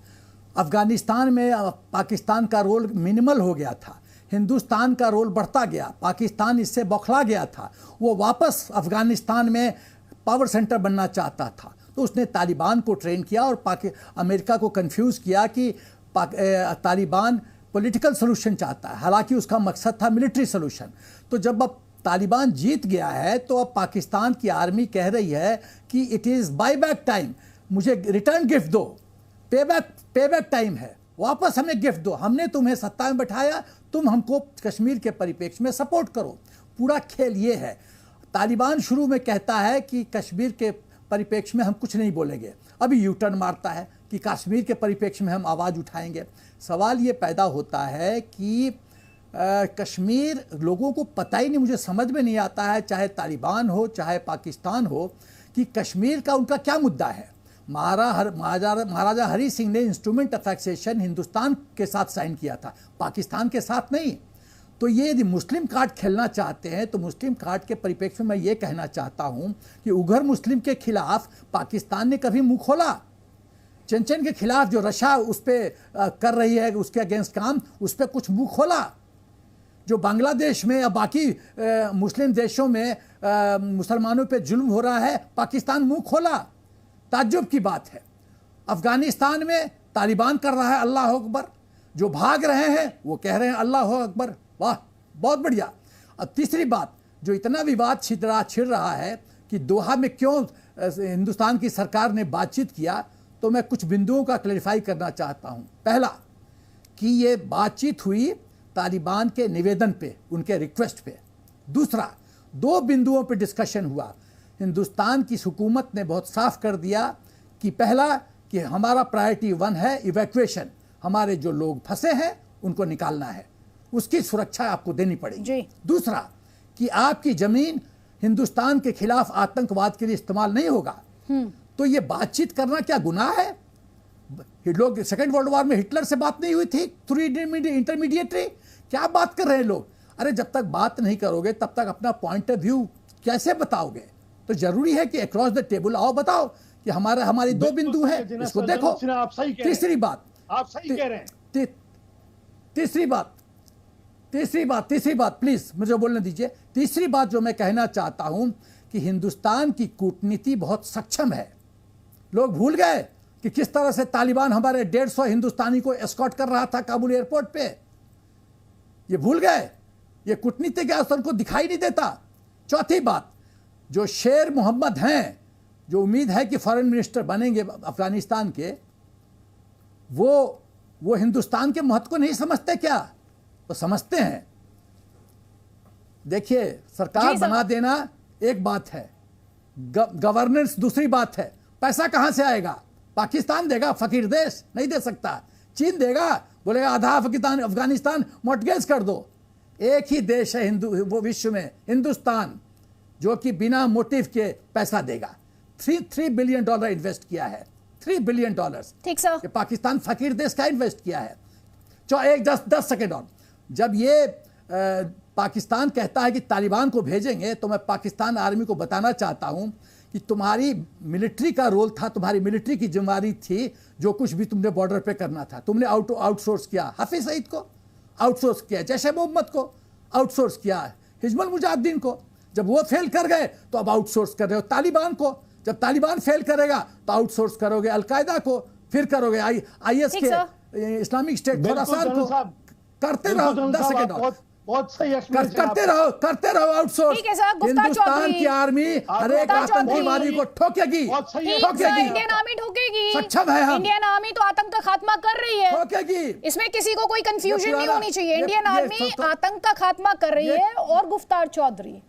G: अफगानिस्तान में पाकिस्तान का रोल मिनिमल हो गया था, हिंदुस्तान का रोल बढ़ता गया, पाकिस्तान इससे बौखला गया था। वो वापस अफगानिस्तान में पावर सेंटर बनना चाहता था, तो उसने तालिबान को ट्रेन किया और अमेरिका को कंफ्यूज किया कि तालिबान पॉलिटिकल सॉल्यूशन चाहता है, हालांकि उसका मकसद था मिलिट्री सॉल्यूशन। तो जब अब तालिबान जीत गया है तो अब पाकिस्तान की आर्मी कह रही है कि it is buy back time, मुझे रिटर्न गिफ्ट दो, पे बैक टाइम है, वापस हमें गिफ्ट दो, हमने तुम्हें सत्ता में बैठाया, तुम हमको कश्मीर के परिप्रेक्ष्य में सपोर्ट करो। पूरा खेल ये है। तालिबान शुरू में कहता है कि कश्मीर के परिप्रेक्ष्य में हम कुछ नहीं बोलेंगे, अभी यू टर्न मारता है कि कश्मीर के परिप्रेक्ष्य में हम आवाज़ उठाएंगे। सवाल ये पैदा होता है कि कश्मीर लोगों को पता ही नहीं, मुझे समझ में नहीं आता है, चाहे तालिबान हो चाहे पाकिस्तान हो, कि कश्मीर का उनका क्या मुद्दा है। महाराजा हरी सिंह ने इंस्ट्रूमेंट ऑफ टैक्सेशन हिंदुस्तान के साथ साइन किया था, पाकिस्तान के साथ नहीं। तो ये यदि मुस्लिम कार्ड खेलना चाहते हैं तो मुस्लिम कार्ड के परिप्रेक्ष्य में मैं ये कहना चाहता हूँ कि उघर मुस्लिम के खिलाफ पाकिस्तान ने कभी मुंह खोला? चेचन के खिलाफ जो रशिया उस पर कर रही है उसके अगेंस्ट काम, उस पर कुछ मुंह खोला? जो बांग्लादेश में या बाकी मुस्लिम देशों में मुसलमानों पे जुल्म हो रहा है, पाकिस्तान मुंह खोला? ताज्जुब की बात है। अफगानिस्तान में तालिबान कर रहा है अल्लाह अकबर, जो भाग रहे हैं वो कह रहे हैं अल्लाह अकबर, वाह बहुत बढ़िया। अब तीसरी बात, जो इतना विवाद छिड़ रहा है कि दोहा में क्यों हिंदुस्तान की सरकार ने बातचीत किया, तो मैं कुछ बिंदुओं का क्लैरिफाई करना चाहता हूँ। पहला कि ये बातचीत हुई तालिबान के निवेदन पे, उनके रिक्वेस्ट पे। दूसरा, 2 बिंदुओं पे डिस्कशन हुआ। हिंदुस्तान की हुकूमत ने बहुत साफ कर दिया कि पहला कि हमारा प्रायोरिटी 1 है इवैक्यूएशन, हमारे जो लोग फंसे हैं उनको निकालना है, उसकी सुरक्षा आपको देनी पड़ेगी। दूसरा कि आपकी जमीन हिंदुस्तान के खिलाफ आतंकवाद के लिए इस्तेमाल नहीं होगा। तो ये बातचीत करना क्या गुनाह है? लोग सेकेंड वर्ल्ड वॉर में हिटलर से बात नहीं हुई थी थ्रू इंटरमीडिएटरी? क्या बात कर रहे हैं लोग? अरे जब तक बात नहीं करोगे तब तक अपना पॉइंट ऑफ व्यू कैसे बताओगे? तो जरूरी है कि अक्रॉस द टेबल आओ, बताओ कि हमारी 2 बिंदु हैं, इसको देखो।
F: आप सही कह
G: तीसरी बात,
F: आप सही कह रहे हैं।
G: तीसरी बात प्लीज मुझे बोलने दीजिए। तीसरी बात जो मैं कहना चाहता हूं कि हिंदुस्तान की कूटनीति बहुत सक्षम है। लोग भूल गए कि किस तरह से तालिबान हमारे 150 हिंदुस्तानी को एस्कॉर्ट कर रहा था काबुल एयरपोर्ट पे। ये भूल गए, ये कूटनीति के असर को दिखाई नहीं देता। चौथी बात, जो शेर मोहम्मद हैं, जो उम्मीद है कि फॉरेन मिनिस्टर बनेंगे अफगानिस्तान के, वो हिंदुस्तान के महत्व को नहीं समझते क्या? तो समझते हैं। देखिए, सरकार बना देना एक बात है, गवर्नेंस दूसरी बात है। पैसा कहां से आएगा? पाकिस्तान देगा? फकीर देश नहीं दे सकता। चीन देगा? बोलेगा आधा अफगानिस्तान मॉर्टगेज कर दो। एक ही देश है वो विश्व में, हिंदुस्तान, जो कि बिना मोटिव के पैसा देगा। $3 बिलियन इन्वेस्ट किया है, $3 बिलियन।
A: ठीक सर।
G: पाकिस्तान फकीर देश का इन्वेस्ट किया है। 10 सेकेंड और, जब ये पाकिस्तान कहता है कि तालिबान को भेजेंगे, तो मैं पाकिस्तान आर्मी को बताना चाहता हूं कि तुम्हारी मिलिट्री का रोल था, तुम्हारी मिलिट्री की जिम्मेदारी थी, जो कुछ भी तुमने बॉर्डर पे करना था तुमने आउटसोर्स किया। हाफिज सईद को आउटसोर्स किया, जैश मोहम्मद को आउटसोर्स किया, हिजबुल मुजाहिदीन को। जब वो फेल कर गए तो अब आउटसोर्स कर रहे हो तालिबान को। जब तालिबान फेल करेगा तो आउटसोर्स करोगे अलकायदा को, फिर करोगे IS के इस्लामिक स्टेट खुरासान को। करते रहो। 10 सेकेंड और,
F: बहुत सही explanation
G: करते रहो आउटसोर्स।
A: ठीक है सर, गुफ्तार
G: हिंदुस्तान
A: चौधरी।
G: की आर्मी हर एक
A: गुफ्तार
G: आतंकवादी को ठोकेगी,
F: बहुत सही
A: ठीक सर,
G: ठोकेगी,
A: इंडियन आर्मी ठोकेगी।
G: सक्षम है हम।
A: इंडियन आर्मी तो आतंक का खात्मा कर रही है,
G: ठोकेगी।
A: इसमें किसी को कोई कंफ्यूजन नहीं होनी चाहिए।
G: ये
A: इंडियन आर्मी आतंक का खात्मा कर रही है। और गुफ्तार चौधरी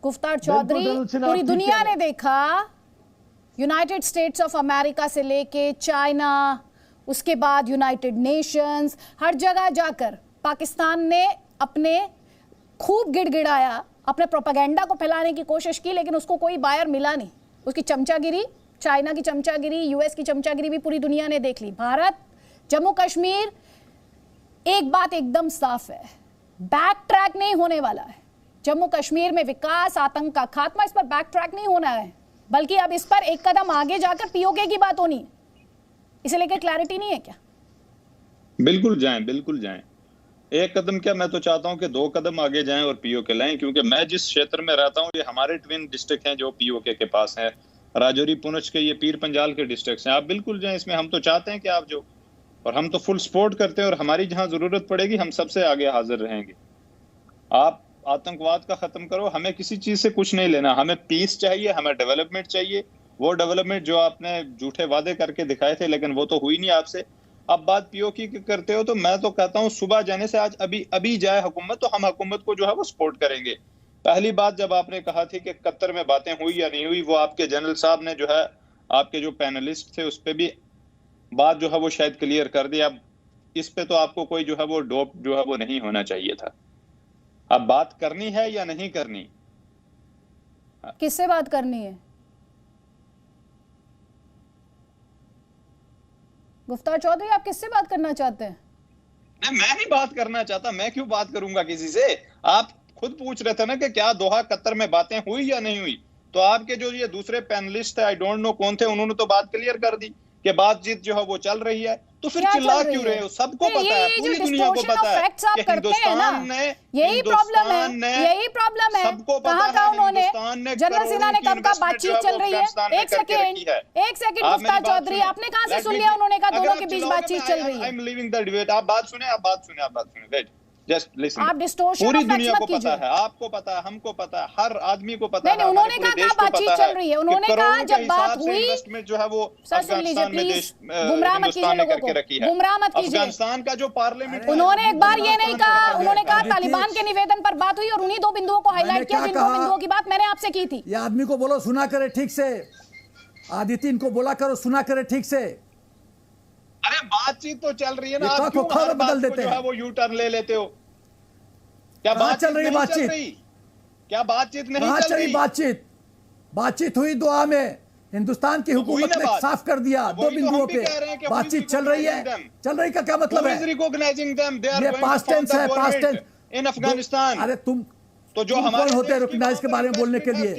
F: जनरल सिन्हा,
A: पूरी
F: ठीक
A: दुनिया
F: है।
A: ने देखा, यूनाइटेड स्टेट्स ऑफ अमेरिका से लेके चाइना, उसके बाद यूनाइटेड नेशंस, हर जगह जाकर पाकिस्तान ने अपने खूब गिड़गिड़ाया, अपने प्रोपेगेंडा को फैलाने की कोशिश की, लेकिन उसको कोई बायर मिला नहीं। उसकी चमचागिरी, चाइना की चमचागिरी, यूएस की चमचागिरी भी पूरी दुनिया ने देख ली। भारत, जम्मू कश्मीर, एक बात एकदम साफ है, बैक ट्रैक नहीं होने वाला है। जम्मू कश्मीर में विकास, आतंक का खात्मा, इस पर बैक ट्रैक नहीं होना है, बल्कि अब इस पर एक कदम आगे जाकर पीओके की बात होनी है। इसे लेकर क्लैरिटी नहीं है क्या?
D: बिल्कुल जाएं, बिल्कुल जाएं। एक कदम क्या, मैं तो चाहता हूं कि 2 कदम आगे जाएं और पीओके लाएं, क्योंकि मैं जिस क्षेत्र में रहता हूं ये हमारे ट्विन डिस्ट्रिक्ट हैं जो पीओके के पास हैं। राजौरी, पुंछ के ये पीर पंजाल के डिस्ट्रिक्ट हैं। आप बिल्कुल जाएं इसमें, हम तो चाहते हैं कि आप जो, और हम तो फुल सपोर्ट करते हैं, और हमारी जहां जरूरत पड़ेगी हम सबसे आगे हाजिर रहेंगे। आप आतंकवाद का खत्म करो, हमें किसी चीज से कुछ नहीं लेना, हमें पीस चाहिए, हमें डेवलपमेंट चाहिए। वो डेवलपमेंट जो आपने झूठे वादे करके दिखाए थे, लेकिन वो तो हुई नहीं आपसे। अब बात पीओके की करते हो, तो मैं तो कहता हूं सुबह जाने से आज अभी जाए हुकूमत, तो हम हुकूमत को जो है वो सपोर्ट करेंगे। पहली बात जब आपने कहा थी कि कतर में बातें हुई या नहीं हुई, वो आपके जनरल साहब ने जो है, आपके जो पैनलिस्ट थे उस पर भी बात जो है वो शायद क्लियर कर दी। अब इस पे तो आपको कोई जो है वो डोप जो है वो नहीं होना चाहिए था। अब बात करनी है या नहीं करनी?
A: किससे बात करनी है? गुफ्तार चौधरी, आप किससे बात करना चाहते हैं?
D: नहीं, मैं नहीं बात करना चाहता, मैं क्यों बात करूंगा किसी से? आप खुद पूछ रहे थे ना कि क्या दोहा कतर में बातें हुई या नहीं हुई, तो आपके जो ये दूसरे पैनलिस्ट थे, आई डोंट नो कौन थे, उन्होंने तो बात क्लियर कर दी कि बातचीत जो है वो चल रही है। तो फिर चिल्ला क्यों रहे हो? सबको पता है, पूरी दुनिया को पता है कि हिंदुस्तान ने,
A: यही प्रॉब्लम है।
D: सबको पता है हिंदुस्तान ने
A: जनरल सिन्हा ने कब का बातचीत चल रही है? एक सेकेंड गुफ्तार चौधरी, आपने कहां से सुन लिया उन्होंने कहा दोनों के बीच बातचीत चल रही है?
D: I am leaving the debate. आप बात सुने, वेट, जस्ट लिसन।
A: आप डिस्टोर्शन
D: पूरी
A: ऑफ फैक्ट्स
D: दुनिया
A: मत
D: को पता
A: कीजिए।
D: है, आपको पता है, हमको पता है, हर आदमी को पता है।
A: नहीं, उन्होंने कहा बातचीत चल रही है। उन्होंने कहा जब बात हुई,
D: इन्वेस्टमेंट जो है वो
A: सर सुन लीजिए प्लीज, गुमराह मत कीजिए लोगों को, गुमराह मत कीजिए।
D: अफगानिस्तान का जो पार्लियामेंट,
A: उन्होंने एक बार ये नहीं कहा, उन्होंने कहा तालिबान के निवेदन पर बात हुई और उन्हीं 2 बिंदुओं को हाईलाइट किया, जिन 2 बिंदुओं की बात मैंने आपसे की थी।
G: ये आदमी को बोलो सुना करे ठीक से, आदित्य इनको बोला करो सुना करे ठीक से।
D: अरे बातचीत तो चल रही है ना,
G: ये
D: आप क्यों
G: खबर
D: हर बात
G: बदल
D: को
G: देते
D: जो
G: हैं।
D: है वो यू टर्न ले लेते हो? क्या
G: कहाँ
D: बातचीत
G: चल रही है?
D: नहीं
G: बातचीत
D: चल रही? क्या बातचीत नहीं
G: कहाँ
D: चल
G: चली
D: रही?
G: बातचीत हुई दोहा में, हिंदुस्तान की हुकूमत ने साफ कर दिया 2 बिंदुओं पे बातचीत चल रही है। चल रही का क्या मतलब है? ये पास्ट टेंस है, पास्ट टेंस
D: इन अफगानिस्तान।
G: अरे तुम
D: तो जो हमारे
G: कौन होते हैं रिकॉग्नाइज के बारे में बोलने के लिए?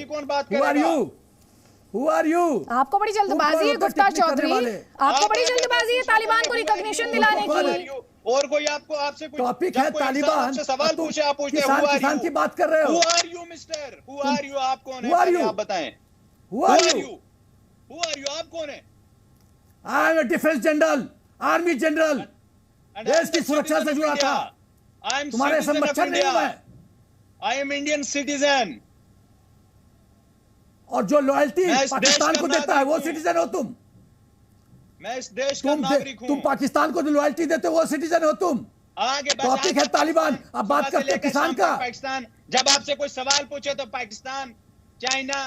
G: Who are you?
A: आपको बड़ी जल्दबाजी है गुफ्तार चौधरी, आपको बड़ी जल्दबाजी है तालिबान को रिकॉग्निशन दिलाने की।
D: और कोई आपसे कुछ
G: टॉपिक है तालिबान,
D: सवाल पूछे, आप पूछते
G: किसान की बात कर रहे हो।
D: Who are you, mister? Who are you? आप कौन
G: Who are
D: है?
G: you?
D: आप बताएं।
G: Who are you?
D: Who are you? आप कौन है?
G: I am a defense general, army general, देश की सुरक्षा से जुड़ा था। तुम्हारे सब मच्छर नहीं हुआ है।
D: I am Indian citizen.
G: और जो लॉयल्टी पाकिस्तान को देता है वो सिटीजन हो तुम।
D: मैं इस देश का नागरिक हूं।
G: तुम पाकिस्तान को जो लॉयल्टी देते हो वो सिटीजन हो तुम। टॉपिक है तालिबान, अब बात करते हैं किसान का।
D: पाकिस्तान, जब आपसे कोई सवाल पूछे तो पाकिस्तान, चाइना,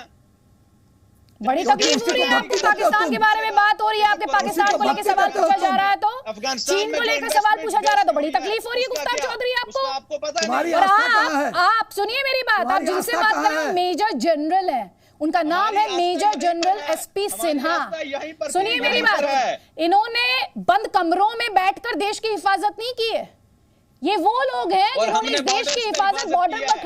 A: बड़ी तकलीफ हो रही है आपको, पाकिस्तान के बारे में बात हो रही है, आपके पाकिस्तान को लेकर सवाल पूछा जा रहा है, तो चीन को लेकर सवाल पूछा जा रहा है, तो बड़ी तकलीफ हो रही है गुफ्तार चौधरी आपको।
D: आपको पता
G: तुम्हारी
A: और
G: आस्था कहाँ है?
A: आप सुनिए मेरी बात, आप जिनसे बात कर रहे हो मेजर जनरल है, उनका नाम है मेजर जनरल एसपी सिन्हा। सुनिए मेरी बात, इन्होंने बंद कमरों में बैठकर देश की हिफाजत नहीं की है। ये वो लोग हैं जिन्होंने इस देश की हिफाजत बॉर्डर पर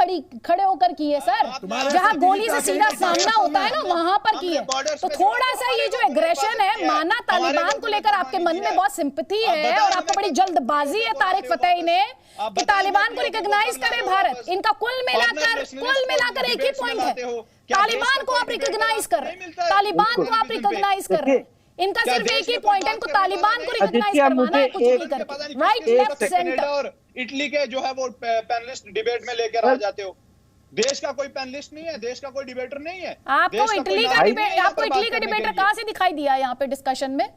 A: खड़े होकर की है सर, जहां गोली से सीधा सामना होता है ना, वहां पर की है। तो थोड़ा सा ये जो एग्रेशन है, माना तालिबान को लेकर आपके मन में बहुत सिंपैथी है और आपको बड़ी जल्दबाजी है तारिक फतेही ने कि तालिबान को रिकॉग्नाइज करे भारत। इनका कुल मिलाकर एक ही पॉइंट है, तालिबान को आप रिकॉग्नाइज कर रहे हैं, तालिबान को आप रिकॉग्नाइज कर रहे हैं। इनका सिर्फ एक ही पॉइंट है, इनको तालिबान को रिकॉग्नाइज करवाना है, कुछ नहीं करके। Right, left, centre.
H: और इटली के जो है वो पैनलिस्ट डिबेट में लेकर आ जाते हो। देश का कोई पैनलिस्ट नहीं है, देश का कोई डिबेटर नहीं है।
A: आपको इटली का डिबेटर कहां से दिखाई दिया यहाँ पे डिस्कशन में?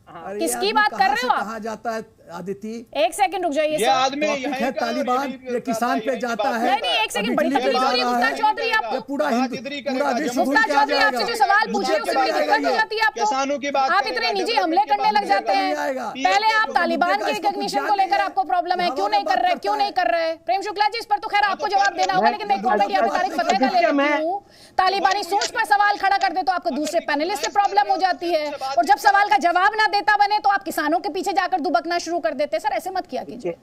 A: किसकी बात कर रहे हो आप?
G: कहा जाता है आदिति,
A: एक सेकंड रुक जाइए।
H: ये आदमी
G: है तालिबान, ये किसान पे जाता है।
A: नहीं, एक सेकंड, बड़ी तकलीफ हो रही है मुख्तार चौधरी आपको।
G: पूरा विश्व
A: मुख्तार चौधरी आपसे जो सवाल पूछे उससे बड़ी दिक्कत हो जाती है आपको।
H: किसानों की बात
A: आप इतने निजी हमले करने लग जाते हैं। पहले आप तालिबान के रिकॉग्निशन को लेकर आपको प्रॉब्लम है, क्यों नहीं कर रहे, क्यों नहीं कर रहे? प्रेम शुक्ला जी, इस पर तो खैर आपको जवाब देना होगा, लेकिन मैं एक और मीडिया पे तारिक फतेह का ले लेती हूँ। तालिबानी सोच पर सवाल खड़ा कर दे तो आपको दूसरे पैनलिस्ट से प्रॉब्लम हो जाती है, और जब सवाल का जवाब ना देता बने तो आप किसानों के पीछे जाकर दुबकना शुरू कर देते। सर ऐसे मत किया कीजिए,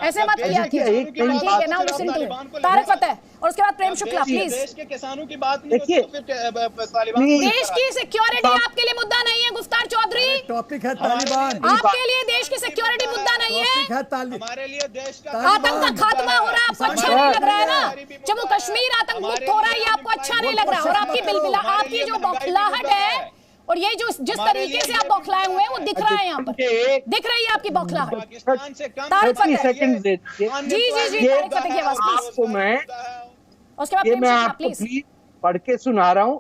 A: ऐसे मत किया कीजिए। ठीक है ना, लिसन टू तारिक फतेह और उसके बाद प्रेम शुक्ला, प्लीज।
H: देश के किसानों की बात नहीं होती तो फिर तालिबान।
A: देश की सिक्योरिटी आपके लिए मुद्दा नहीं है गुफ्तार चौधरी,
G: टॉपिक है तालिबान।
A: आपके लिए देश की सिक्योरिटी मुद्दा नहीं है,
H: हमारे लिए देश का
A: आतंक का खात्मा हो रहा है, आपको अच्छा नहीं लग रहा है ना? जम्मू कश्मीर आतंक मुक्त हो रहा है, ये आपको अच्छा नहीं लग रहा, और आपकी बिलबिला, आपकी जो बौखलाहट है और ये जो जिस तरीके से आप बौखलाए हुए हैं वो दिख रहा है, यहाँ पर दिख रही है आपकी बौखलाहट।
H: पाकिस्तान से कम
A: तारिक फतेह,
E: सेकंड
A: जी तारिक फतेह की आवाज
E: आपको मैं
A: उसके बाद प्रेम शुक्ला, प्लीज।
E: पढ़ के सुना रहा हूं।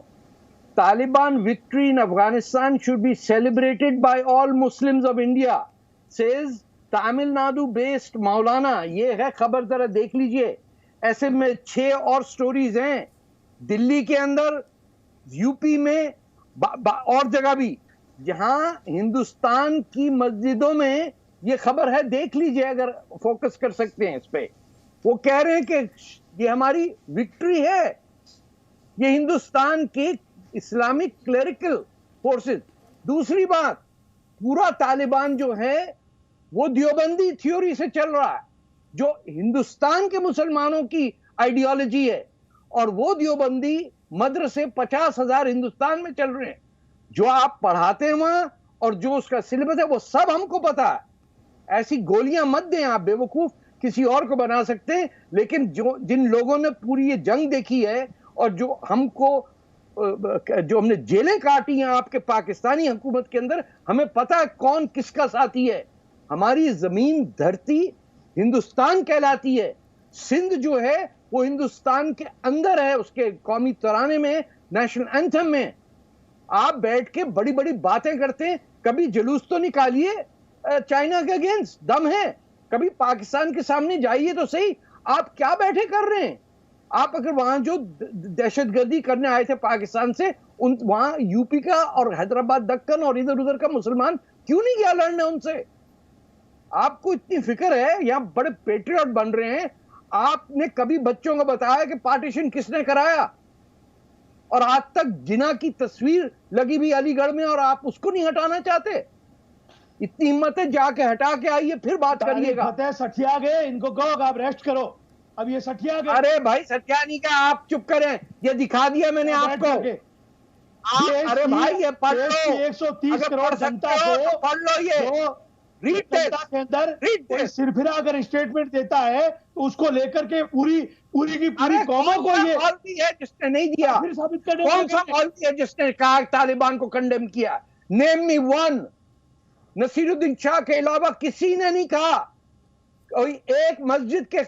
E: Taliban victory in Afghanistan should be celebrated by all Muslims of India, says Tamil Nadu based मौलाना। ये है खबर, जरा देख लीजिए। ऐसे में 6 और स्टोरीज हैं दिल्ली के अंदर, यूपी में और जगह भी, जहां हिंदुस्तान की मस्जिदों में ये खबर है। देख लीजिए अगर फोकस कर सकते हैं इस पे। वो कह रहे हैं कि ये हमारी विक्ट्री है, ये हिंदुस्तान के इस्लामिक क्लेरिकल फोर्सेस। दूसरी बात, पूरा तालिबान जो है वो देवबंदी थ्योरी से चल रहा है, जो हिंदुस्तान के मुसलमानों की आइडियोलॉजी है, और वो देवबंदी मदरसे 50,000 हिंदुस्तान में चल रहे हैं। जो आप पढ़ाते हैं वहां और जो उसका सिलेबस है वो सब हमको पता है। ऐसी गोलियां मत दें आप, बेवकूफ किसी और को बना सकते हैं, लेकिन जिन लोगों ने पूरी ये जंग देखी है और जो हमने जेलें काटी हैं आपके पाकिस्तानी हुकूमत के अंदर, हमें पता है कौन किसका साथी है। हमारी जमीन धरती हिंदुस्तान कहलाती है। सिंध जो है वो हिंदुस्तान के अंदर है, उसके कौमी तराने में, नेशनल एंथम में। आप बैठ के बड़ी बड़ी बातें करते हैं, कभी जुलूस तो निकालिए चाइना के अगेंस्ट, दम है। कभी पाकिस्तान के सामने जाइए तो सही, आप क्या बैठे कर रहे हैं? आप अगर वहां जो दहशतगर्दी करने आए थे पाकिस्तान से, वहां यूपी का और हैदराबाद, दक्कन और इधर उधर का मुसलमान क्यों नहीं गया लड़ने उनसे? आपको इतनी फिक्र है, यहां बड़े पेट्रियट बन रहे हैं। आपने कभी बच्चों को बताया कि पार्टीशन किसने कराया? और आज तक जिना की तस्वीर लगी भी अलीगढ़ में और आप उसको नहीं हटाना चाहते? इतनी हिम्मत है, जाके हटा के आइए, फिर बात करिएगा।
F: फतेह सठिया गए, इनको कहो आप रेस्ट करो, अब ये सठिया गए।
E: अरे भाई सठिया नहीं का, आप चुप करें, ये दिखा दिया मैंने आपको। अरे भाई ये पढ़ लो,
F: 130 करोड़ जनता को
E: पढ़ लो, ये
F: जनता के अंदर सिरफिरा अगर स्टेटमेंट देता है तो उसको लेकर के पूरी की पूरी कौमों को ये
E: मौलवी है जिसने नहीं दिया,
F: फिर साबित करने
E: कौन सा मौलवी है जिसने कहा तालिबान को कंडेम किया? नेम मी वन। नसीरुद्दीन शाह के अलावा किसी ने नहीं कहा। कोई एक मस्जिद के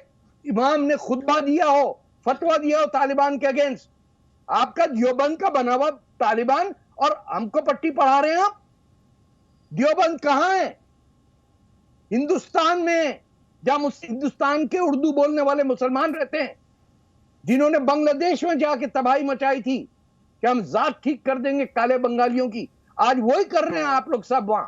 E: इमाम ने खुतबा दिया हो, फतवा दिया हो तालिबान के अगेंस्ट? आपका देवबंद का बना हुआ तालिबान और हमको पट्टी पढ़ा रहे हैं आप? देवबंद कहां है? हिंदुस्तान में, जहां हिंदुस्तान के उर्दू बोलने वाले मुसलमान रहते हैं, जिन्होंने बांग्लादेश में जाके तबाही मचाई थी कि हम जात ठीक कर देंगे काले बंगालियों की, आज वही कर रहे हैं आप लोग सब। वहां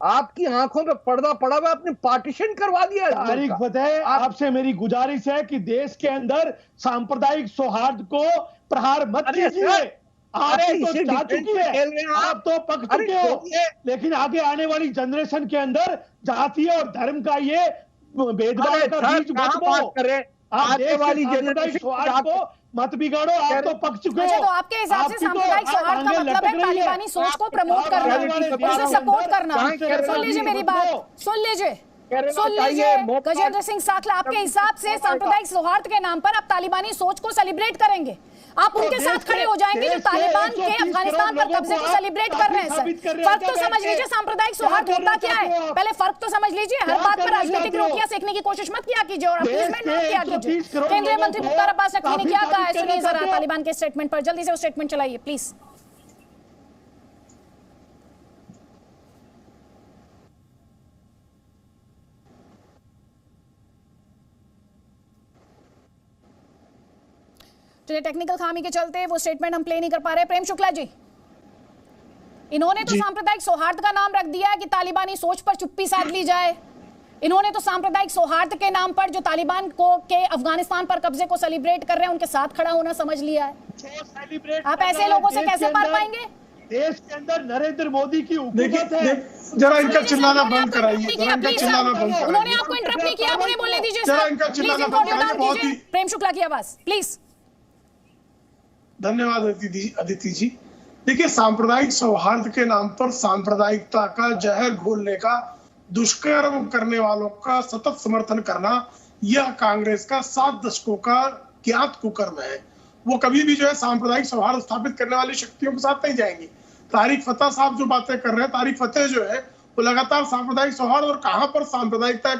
E: आपकी आंखों पे पर्दा पड़ा हुआ, आपने पार्टीशन करवा दिया।
F: तारिक फतेह, आपसे मेरी गुजारिश है कि देश के अंदर सांप्रदायिक सौहार्द को प्रहार मत कीजिए। आप तो जा चुकी है, आप तो पक चुके हो, लेकिन आगे आने वाली जनरेशन के अंदर जातीय और धर्म का ये भेदभाव का बीज मत बो। आगे वाली जनरेशन को मत बिगाड़ो, आप तो पक चुके हो।
A: तो आपके हिसाब से सांप्रदायिक सौहार्द का मतलब है तालिबानी सोच को प्रमोट करना, उसे सपोर्ट करना। सुन लीजिए मेरी बात, सुन लीजिए सुन लीजिए गजेंद्र सिंह साखला, आपके हिसाब से सांप्रदायिक सौहार्द के नाम पर आप तालिबानी सोच को सेलिब्रेट करेंगे, आप उनके साथ खड़े हो जाएंगे जो तालिबान के अफगानिस्तान पर कब्जे को सेलिब्रेट कर रहे हैं। सर फर्क तो समझ लीजिए, सांप्रदायिक सौहार्द होता क्या है, पहले फर्क तो समझ लीजिए। हर बात पर राजनीतिक रोटियां सेकने की कोशिश मत किया कीजिए और अपीजमेंट मत किया कीजिए। केंद्रीय मंत्री मुख्तार अब्बास नकवी ने क्या कहा है, सुनिए जरा तालिबान के स्टेटमेंट पर, जल्दी से वो स्टेटमेंट चलाइए प्लीज। चलिए, टेक्निकल खामी के चलते वो स्टेटमेंट हम प्ले नहीं कर पा रहे। प्रेम शुक्ला जी, इन्होंने तो सांप्रदायिक सौहार्द का नाम रख दिया है कि तालिबानी सोच पर चुप्पी साध ली जाए। इन्होंने तो सांप्रदायिक सौहार्द के नाम पर जो तालिबान को के अफगानिस्तान पर कब्जे को सेलिब्रेट कर रहे हैं उनके साथ खड़ा होना समझ लिया है। आप ऐसे लोगों से कैसे पार पाएंगे?
F: देश के अंदर नरेंद्र मोदी की हुकूमत है।
B: जरा इनका चिल्लाना बंद कराइए, जरा इनका चिल्लाना बंद कराइए।
A: उन्होंने आपको इंटरप्ट नहीं किया, आप उन्हें बोलने दीजिए।
B: जरा इनका चिल्लाना बंद कराइए, बहुत ही।
A: प्रेम शुक्ला की आवाज प्लीज।
B: धन्यवाद अदिति जी। देखिए, सांप्रदायिक सौहार्द के नाम पर सांप्रदायिकता का जहर घोलने का, दुष्कर्म करने वालों का सतत समर्थन करना, यह कांग्रेस का 7 दशकों का ज्ञात कुकर्म है। वो कभी भी जो है सांप्रदायिक सौहार्द स्थापित करने वाली शक्तियों के साथ नहीं जाएंगी। तारिक फतेह साहब जो बातें कर रहे हैं, तारिक फतेह जो है वो लगातार सांप्रदायिक सौहार्द और कहां पर सांप्रदायिकता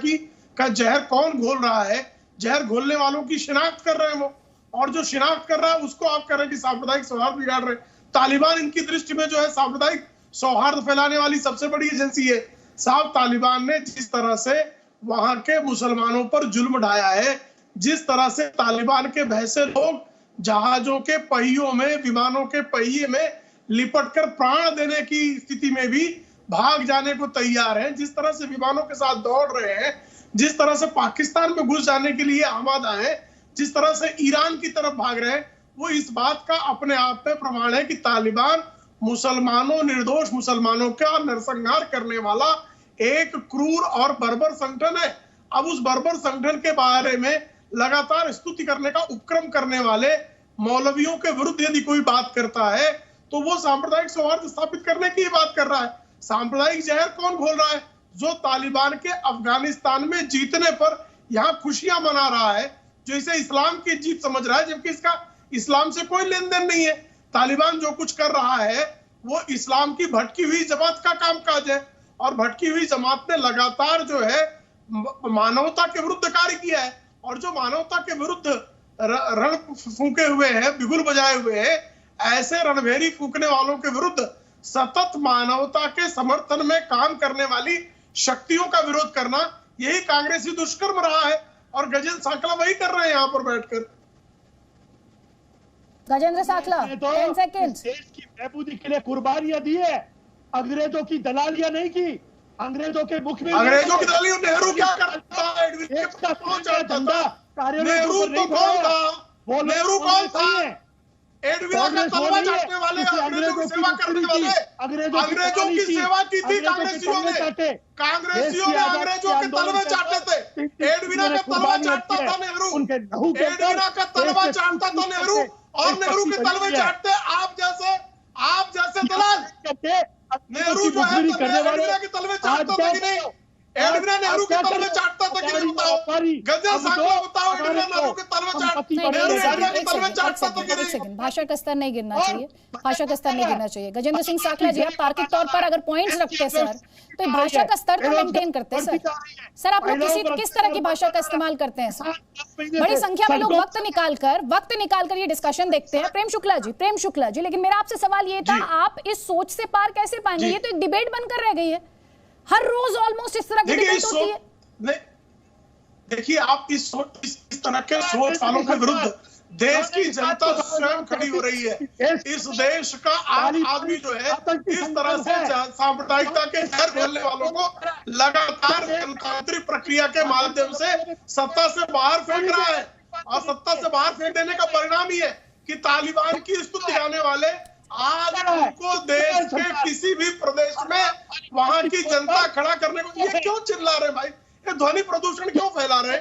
B: का जहर कौन घोल रहा है, जहर घोलने वालों की शिनाख्त कर रहे हैं वो, और जो शिनाख्त कर रहा है उसको आप कह रहे हैं कि सांप्रदायिक सौहार्द बिगाड़ रहे हैं। तालिबान इनकी दृष्टि में जो है सांप्रदायिक सौहार्द फैलाने वाली सबसे बड़ी एजेंसी है। साहब, तालिबान ने जिस तरह से वहां के मुसलमानों पर जुल्म ढाया है, जिस तरह से तालिबान के भैंसे लोग जहाजों के पहियों में, विमानों के पहिए में लिपटकर प्राण देने की स्थिति में भी भाग जाने को तैयार हैं, जिस तरह से विमानों के साथ दौड़ रहे हैं, जिस तरह से पाकिस्तान में घुस जाने के लिए आमादा है, जिस तरह से ईरान की तरफ भाग रहे हैं, वो इस बात का अपने आप में प्रमाण है कि तालिबान मुसलमानों, निर्दोष मुसलमानों का नरसंहार करने वाला एक क्रूर और बर्बर संगठन है। अब उस बर्बर संगठन के बारे में लगातार स्तुति करने का उपक्रम करने वाले मौलवियों के विरुद्ध यदि कोई बात करता है तो वो सांप्रदायिक सौहार्द स्थापित करने की बात कर रहा है। सांप्रदायिक जहर कौन घोल रहा है? जो तालिबान के अफगानिस्तान में जीतने पर यहाँ खुशियां मना रहा है, जो इसे इस्लाम की जीत समझ रहा है, जबकि इसका इस्लाम से कोई लेन देन नहीं है। तालिबान जो कुछ कर रहा है वो इस्लाम की भटकी हुई जमात का कामकाज है, और भटकी हुई जमात ने लगातार जो है मानवता के विरुद्ध कार्य किया है, और जो मानवता के विरुद्ध रण फूके हुए हैं, बिगुल बजाए हुए हैं, ऐसे रणभेरी फूकने वालों के विरुद्ध सतत मानवता के समर्थन में काम करने वाली शक्तियों का विरोध करना, यही कांग्रेसी दुष्कर्म रहा है, और गजेंद्र साखला वही कर रहे हैं यहाँ पर बैठकर।
A: गजेंद्र साखला 10 सेकंड।
F: देश की महबूदी के लिए कुर्बानियां दी है, अंग्रेजों की दलालियां नहीं की। अंग्रेजों के मुख में
B: अंग्रेजों की दलालियां, नेहरू क्या करता है? नेहरू तो कौन था? नेहरू कौन था? एडविरा का तलवा चाटने वाले, अंग्रेजों की सेवा करने वाले, अंग्रेजों की सेवा की थी कांग्रेसियों ने। कांग्रेसियों ने अंग्रेजों के तलवे चाटते थे। एडविरा का तलवा चाटता था नेहरू, एडविरा का तलवा चाटता था नेहरू, और नेहरू के तलवे चाटते आप जैसे दलाल। नेहरू जो है एडविरा के तलवे चाटता था कि नहीं? एडविरा नेहरू के तलवे चाटता था कि नहीं? बताओ गजेंद्र साखला, बताओ एडविरा नेहरू के तलवे चाटता था कि नहीं?
A: भाषा का स्तर नहीं गिरना चाहिए, भाषा का स्तर नहीं गिरना चाहिए। गजेंद्र सिंह साखला जी, आप तार्किक तौर पर अगर पॉइंट्स रखते हैं सर, तो भाषा का स्तर तो मेंटेन करते हैं सर। आप लोग किस तरह की भाषा का इस्तेमाल करते हैं सर? बड़ी संख्या में लोग वक्त निकाल कर ये डिस्कशन देखते हैं। प्रेम शुक्ला जी, लेकिन मेरा आपसे सवाल ये था, आप इस सोच से पार कैसे पाएंगे? ये तो एक डिबेट बनकर रह गई है, हर रोज ऑलमोस्ट इस तरह की डिबेट होती है।
B: देखिए, आप इस तरह के सोच वालों के विरुद्ध देश की जनता स्वयं खड़ी हो रही है। इस देश का आम आदमी जो है इस तरह से सांप्रदायिकता के जहर घोलने वालों को लगातार गणतांत्रिक प्रक्रिया के माध्यम से सत्ता से बाहर फेंक रहा है, और सत्ता से बाहर फेंक देने का परिणाम ही है कि तालिबान की स्तुति गाने वाले आज उनको देश के किसी भी प्रदेश में वहां की जनता खड़ा करने को, ये क्यों चिल्ला रहे भाई? ये ध्वनि प्रदूषण क्यों फैला रहे?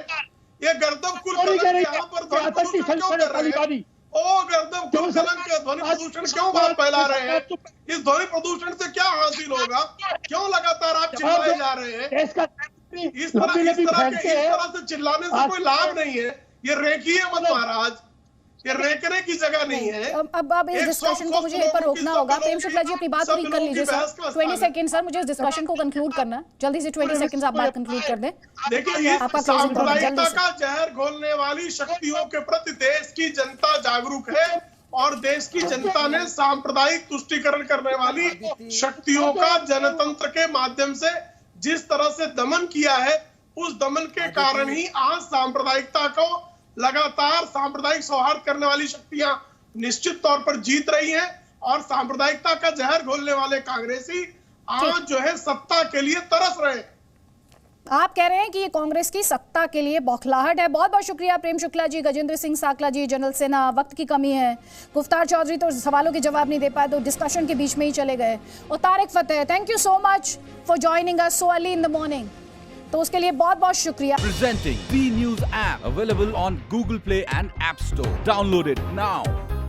B: ये गर्दभ कुल यहाँ पर ध्वनि प्रदूषण क्यों कर रहे हैं? ओ गर्दभ कुल के ध्वनि प्रदूषण क्यों फैला रहे हैं? इस ध्वनि प्रदूषण से क्या हासिल होगा? क्यों लगातार आप चिल्लाए जा रहे हैं? इस तरह से चिल्लाने से कोई लाभ नहीं है। ये रेखीय मत महाराज, ये रेकने की जगह नहीं है।
A: अब इस डिस्कशन को मुझे यहीं पर रोकना होगा। प्रेम शुक्ला जी अपनी बात पूरी कर लीजिए सर। 20 सेकंड सर, मुझे इस डिस्कशन को कंक्लूड करना है। जल्दी से 20 सेकंड्स आप बात कंक्लूड कर दें।
B: देखिए, सांप्रदायिकता का जहर घोलने वाली शक्तियों के प्रति देश की जनता जागरूक है और देश की जनता ने सांप्रदायिक तुष्टीकरण करने वाली शक्तियों का जनतंत्र के माध्यम से जिस तरह से दमन किया है, उस दमन के कारण ही आज सांप्रदायिकता को लगातार सांप्रदायिक सौहार्द करने वाली शक्तियां निश्चित तौर पर जीत रही हैं और सांप्रदायिकता का जहर घोलने वाले कांग्रेसी आज जो है सत्ता के लिए तरस रहे हैं।
A: आप कह रहे हैं कि ये कांग्रेस की सत्ता के लिए बौखलाहट है। बहुत बहुत शुक्रिया प्रेम शुक्ला जी, गजेंद्र सिंह साकला जी, जनरल सेना। वक्त की कमी है, गुफ्तार चौधरी तो सवालों के जवाब नहीं दे पाए, तो डिस्कशन के बीच में ही चले गए। और Tarek Fatah, thank you so much for joining us so early in the morning. तो उसके लिए बहुत बहुत शुक्रिया।
I: Presenting B News app available on Google Play and App Store. Download it now.